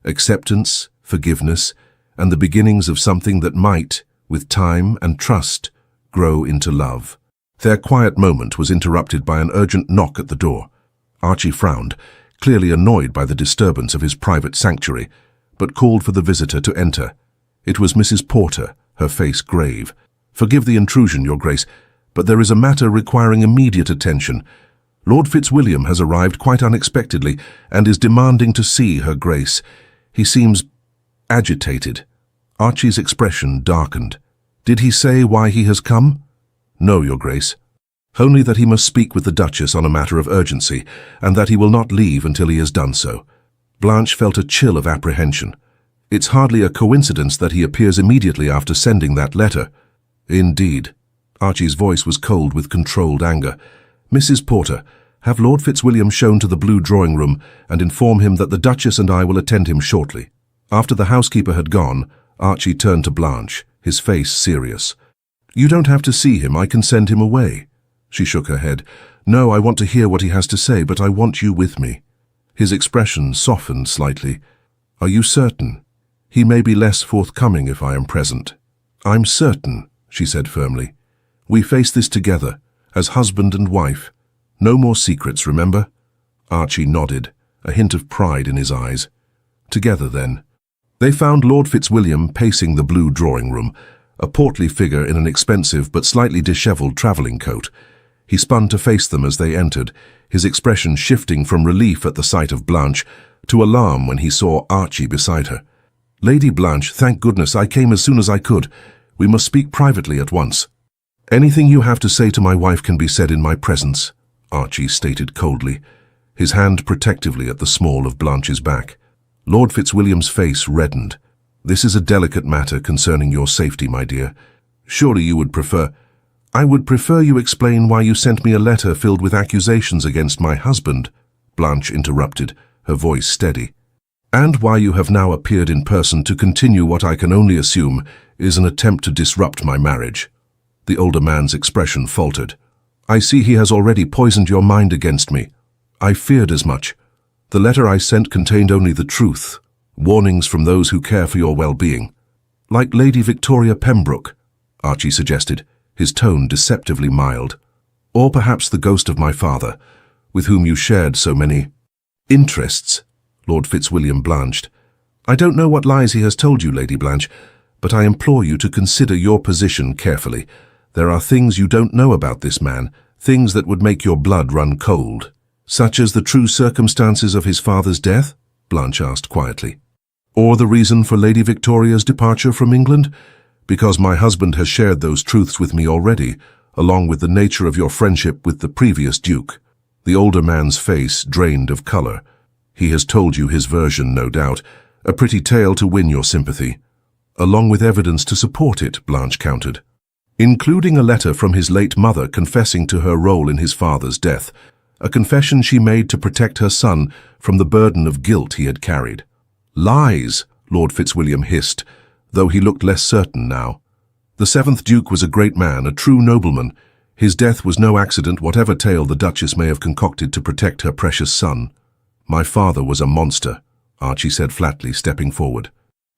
acceptance, forgiveness, and the beginnings of something that might, with time and trust, grow into love. Their quiet moment was interrupted by an urgent knock at the door. Archie frowned, clearly annoyed by the disturbance of his private sanctuary, but called for the visitor to enter. It was Mrs. Porter, her face grave. Forgive the intrusion, Your Grace, but there is a matter requiring immediate attention. Lord Fitzwilliam has arrived quite unexpectedly and is demanding to see Her Grace. He seems agitated. Archie's expression darkened. Did he say why he has come? No, Your Grace. Only that he must speak with the Duchess on a matter of urgency, and that he will not leave until he has done so. Blanche felt a chill of apprehension. It's hardly a coincidence that he appears immediately after sending that letter. Indeed. Archie's voice was cold with controlled anger. Mrs. Porter, have Lord Fitzwilliam shown to the blue drawing-room and inform him that the Duchess and I will attend him shortly. After the housekeeper had gone, Archie turned to Blanche, his face serious. You don't have to see him, I can send him away. She shook her head. No, I want to hear what he has to say, but I want you with me. His expression softened slightly. Are you certain? He may be less forthcoming if I am present. I'm certain, she said firmly. We face this together, as husband and wife. No more secrets, remember? Archie nodded, a hint of pride in his eyes. Together, then. They found Lord Fitzwilliam pacing the blue drawing-room, a portly figure in an expensive but slightly dishevelled travelling coat. He spun to face them as they entered, his expression shifting from relief at the sight of Blanche to alarm when he saw Archie beside her. Lady Blanche, thank goodness I came as soon as I could. We must speak privately at once. Anything you have to say to my wife can be said in my presence, Archie stated coldly, his hand protectively at the small of Blanche's back. Lord Fitzwilliam's face reddened. This is a delicate matter concerning your safety, my dear. Surely you would prefer— I would prefer you explain why you sent me a letter filled with accusations against my husband, Blanche interrupted, her voice steady. And why you have now appeared in person to continue what I can only assume is an attempt to disrupt my marriage. The older man's expression faltered. I see he has already poisoned your mind against me. I feared as much. The letter I sent contained only the truth, warnings from those who care for your well-being. Like Lady Victoria Pembroke, Archie suggested, his tone deceptively mild. Or perhaps the ghost of my father, with whom you shared so many interests. Lord Fitzwilliam blanched. I don't know what lies he has told you, Lady Blanche, but I implore you to consider your position carefully. There are things you don't know about this man, things that would make your blood run cold. Such as the true circumstances of his father's death? Blanche asked quietly. Or the reason for Lady Victoria's departure from England? Because my husband has shared those truths with me already, along with the nature of your friendship with the previous Duke. The older man's face drained of color. He has told you his version, no doubt, a pretty tale to win your sympathy. Along with evidence to support it, Blanche countered, including a letter from his late mother confessing to her role in his father's death, a confession she made to protect her son from the burden of guilt he had carried. Lies, Lord Fitzwilliam hissed, though he looked less certain now. The seventh Duke was a great man, a true nobleman. His death was no accident, whatever tale the Duchess may have concocted to protect her precious son. My father was a monster, Archie said flatly, stepping forward.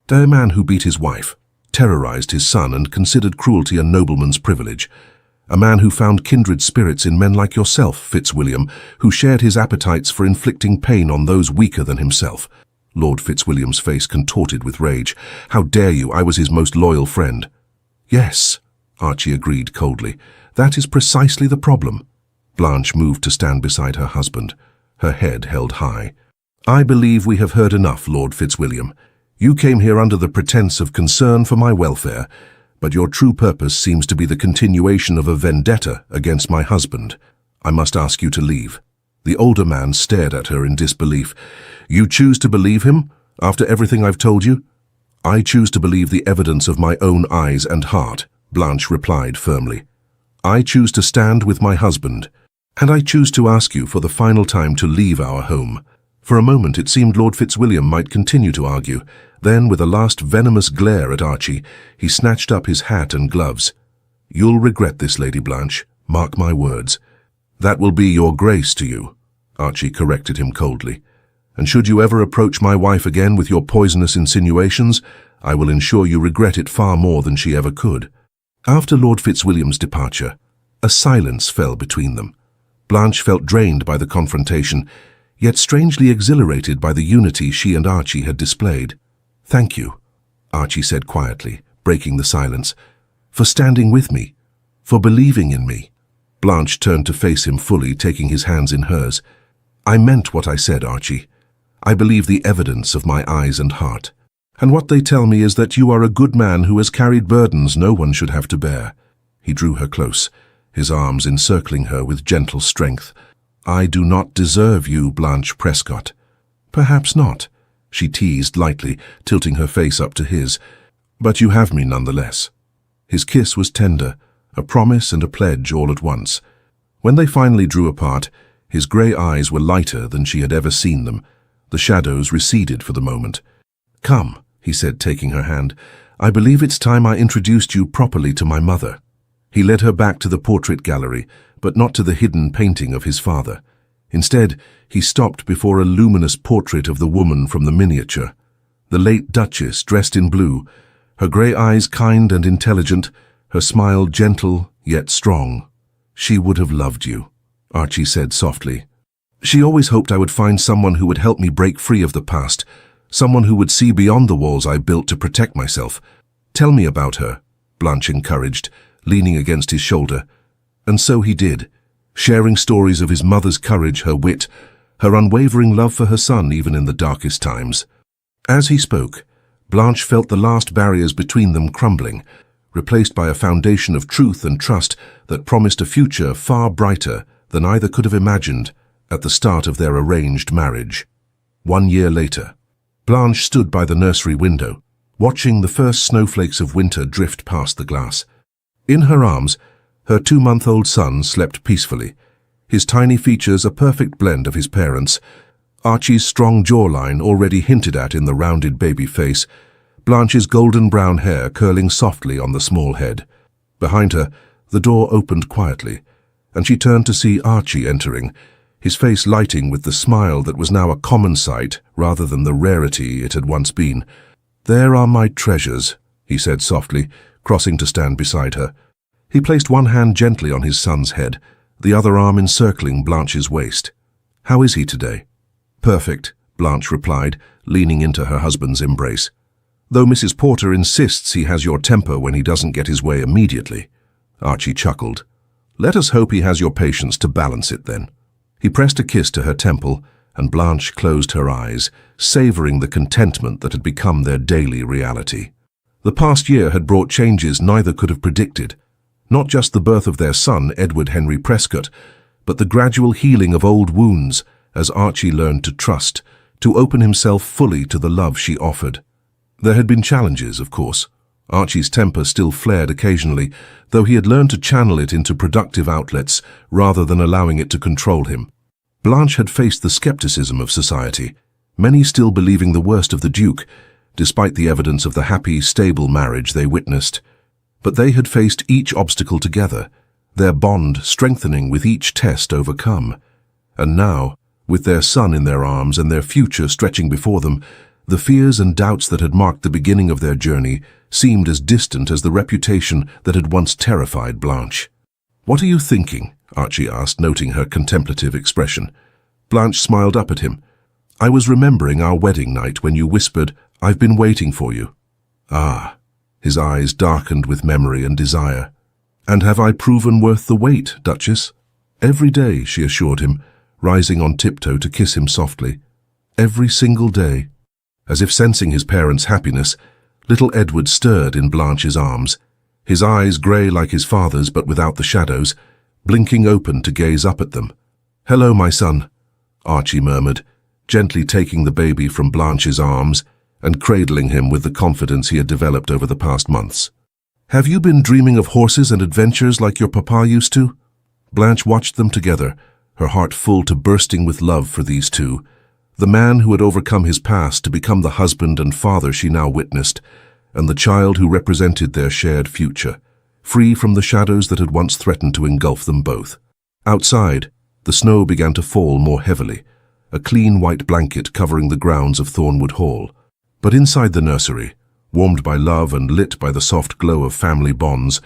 A man who beat his wife, terrorized his son, and considered cruelty a nobleman's privilege. A man who found kindred spirits in men like yourself, Fitzwilliam, who shared his appetites for inflicting pain on those weaker than himself. Lord Fitzwilliam's face contorted with rage. How dare you? I was his most loyal friend. Yes, Archie agreed coldly. That is precisely the problem. Blanche moved to stand beside her husband, her head held high. I believe we have heard enough, Lord Fitzwilliam. You came here under the pretense of concern for my welfare, but your true purpose seems to be the continuation of a vendetta against my husband. I must ask you to leave. The older man stared at her in disbelief. You choose to believe him, after everything I've told you? I choose to believe the evidence of my own eyes and heart, Blanche replied firmly. I choose to stand with my husband, and I choose to ask you for the final time to leave our home. For a moment it seemed Lord Fitzwilliam might continue to argue. Then, with a last venomous glare at Archie, he snatched up his hat and gloves. You'll regret this, Lady Blanche, mark my words. That will be your grace to you, Archie corrected him coldly. And should you ever approach my wife again with your poisonous insinuations, I will ensure you regret it far more than she ever could. After Lord Fitzwilliam's departure, a silence fell between them. Blanche felt drained by the confrontation, yet strangely exhilarated by the unity she and Archie had displayed. Thank you, Archie said quietly, breaking the silence, for standing with me, for believing in me. Blanche turned to face him fully, taking his hands in hers. I meant what I said, Archie. I believe the evidence of my eyes and heart. And what they tell me is that you are a good man who has carried burdens no one should have to bear. He drew her close, his arms encircling her with gentle strength. I do not deserve you, Blanche Prescott. Perhaps not, she teased lightly, tilting her face up to his. But you have me nonetheless. His kiss was tender, a promise and a pledge all at once. When they finally drew apart, his grey eyes were lighter than she had ever seen them. The shadows receded for the moment. Come, he said, taking her hand. I believe it's time I introduced you properly to my mother. He led her back to the portrait gallery, but not to the hidden painting of his father. Instead, he stopped before a luminous portrait of the woman from the miniature. The late Duchess, dressed in blue, her grey eyes kind and intelligent, her smile gentle yet strong. She would have loved you, Archie said softly. She always hoped I would find someone who would help me break free of the past, someone who would see beyond the walls I built to protect myself. Tell me about her, Blanche encouraged, leaning against his shoulder. And so he did, sharing stories of his mother's courage, her wit, her unwavering love for her son even in the darkest times. As he spoke, Blanche felt the last barriers between them crumbling, replaced by a foundation of truth and trust that promised a future far brighter than either could have imagined at the start of their arranged marriage. 1 year later, Blanche stood by the nursery window, watching the first snowflakes of winter drift past the glass. In her arms, her 2-month-old son slept peacefully, his tiny features a perfect blend of his parents', Archie's strong jawline already hinted at in the rounded baby face, Blanche's golden brown hair curling softly on the small head. Behind her, the door opened quietly, and she turned to see Archie entering, his face lighting with the smile that was now a common sight rather than the rarity it had once been. "There are my treasures," he said softly, crossing to stand beside her. He placed one hand gently on his son's head, the other arm encircling Blanche's waist. "How is he today?" "Perfect," Blanche replied, leaning into her husband's embrace. "Though Mrs. Porter insists he has your temper when he doesn't get his way immediately." Archie chuckled. "Let us hope he has your patience to balance it then." He pressed a kiss to her temple, and Blanche closed her eyes, savoring the contentment that had become their daily reality. The past year had brought changes neither could have predicted. Not just the birth of their son, Edward Henry Prescott, but the gradual healing of old wounds as Archie learned to trust, to open himself fully to the love she offered. There had been challenges, of course. Archie's temper still flared occasionally, though he had learned to channel it into productive outlets rather than allowing it to control him. Blanche had faced the skepticism of society, many still believing the worst of the Duke, despite the evidence of the happy, stable marriage they witnessed. But they had faced each obstacle together, their bond strengthening with each test overcome. And now, with their son in their arms and their future stretching before them, the fears and doubts that had marked the beginning of their journey seemed as distant as the reputation that had once terrified Blanche. "What are you thinking?" Archie asked, noting her contemplative expression. Blanche smiled up at him. "I was remembering our wedding night when you whispered, 'I've been waiting for you.'" "Ah." His eyes darkened with memory and desire. "And have I proven worth the wait, Duchess?" "Every day," she assured him, rising on tiptoe to kiss him softly. "Every single day." As if sensing his parents' happiness, little Edward stirred in Blanche's arms, his eyes grey like his father's but without the shadows, blinking open to gaze up at them. "Hello, my son," Archie murmured, gently taking the baby from Blanche's arms and cradling him with the confidence he had developed over the past months. "Have you been dreaming of horses and adventures like your papa used to?" Blanche watched them together, her heart full to bursting with love for these two, the man who had overcome his past to become the husband and father she now witnessed, and the child who represented their shared future, free from the shadows that had once threatened to engulf them both. Outside, the snow began to fall more heavily, a clean white blanket covering the grounds of Thornwood Hall. But inside the nursery, warmed by love and lit by the soft glow of family bonds,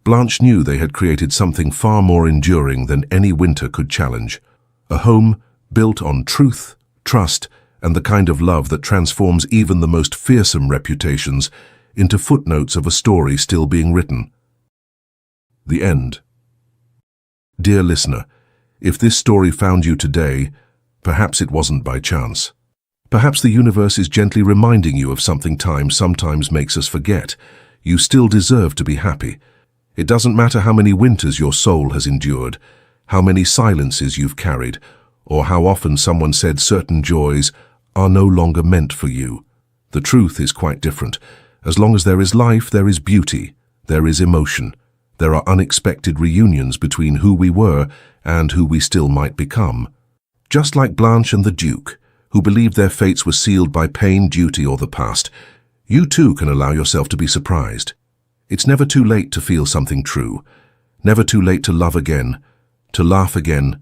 Blanche knew they had created something far more enduring than any winter could challenge. A home built on truth, trust, and the kind of love that transforms even the most fearsome reputations into footnotes of a story still being written. The end. Dear listener, if this story found you today, perhaps it wasn't by chance. Perhaps the universe is gently reminding you of something time sometimes makes us forget. You still deserve to be happy. It doesn't matter how many winters your soul has endured, how many silences you've carried, or how often someone said certain joys are no longer meant for you. The truth is quite different. As long as there is life, there is beauty, there is emotion. There are unexpected reunions between who we were and who we still might become. Just like Blanche and the Duke, who believed their fates were sealed by pain, duty, or the past, you too can allow yourself to be surprised. It's never too late to feel something true, never too late to love again, to laugh again,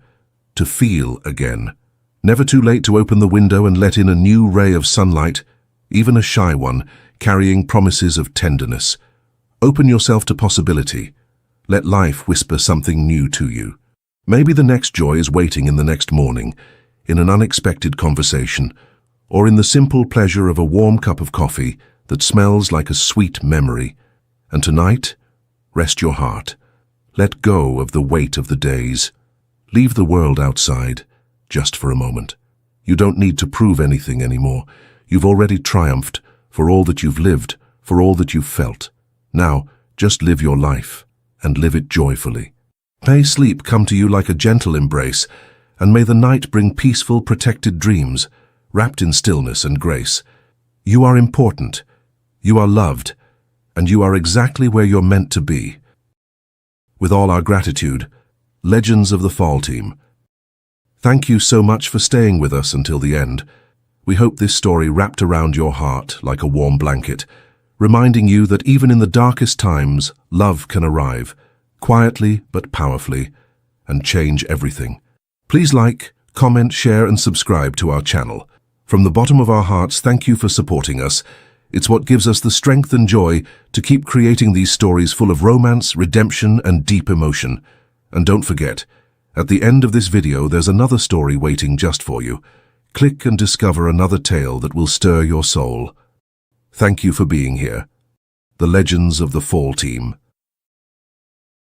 to feel again. Never too late to open the window and let in a new ray of sunlight, even a shy one, carrying promises of tenderness. Open yourself to possibility. Let life whisper something new to you. Maybe the next joy is waiting in the next morning, in an unexpected conversation, or in the simple pleasure of a warm cup of coffee that smells like a sweet memory. And tonight, rest your heart. Let go of the weight of the days. Leave the world outside, just for a moment. You don't need to prove anything anymore. You've already triumphed for all that you've lived, for all that you've felt. Now, just live your life, and live it joyfully. May sleep come to you like a gentle embrace, and may the night bring peaceful, protected dreams, wrapped in stillness and grace. You are important, you are loved, and you are exactly where you're meant to be. With all our gratitude, Legends of the Fall Team. Thank you so much for staying with us until the end. We hope this story wrapped around your heart like a warm blanket, reminding you that even in the darkest times, love can arrive, quietly but powerfully, and change everything. Please like, comment, share and subscribe to our channel. From the bottom of our hearts, thank you for supporting us. It's what gives us the strength and joy to keep creating these stories full of romance, redemption and deep emotion. And don't forget, at the end of this video there's another story waiting just for you. Click and discover another tale that will stir your soul. Thank you for being here. The Legends of the Fall Team.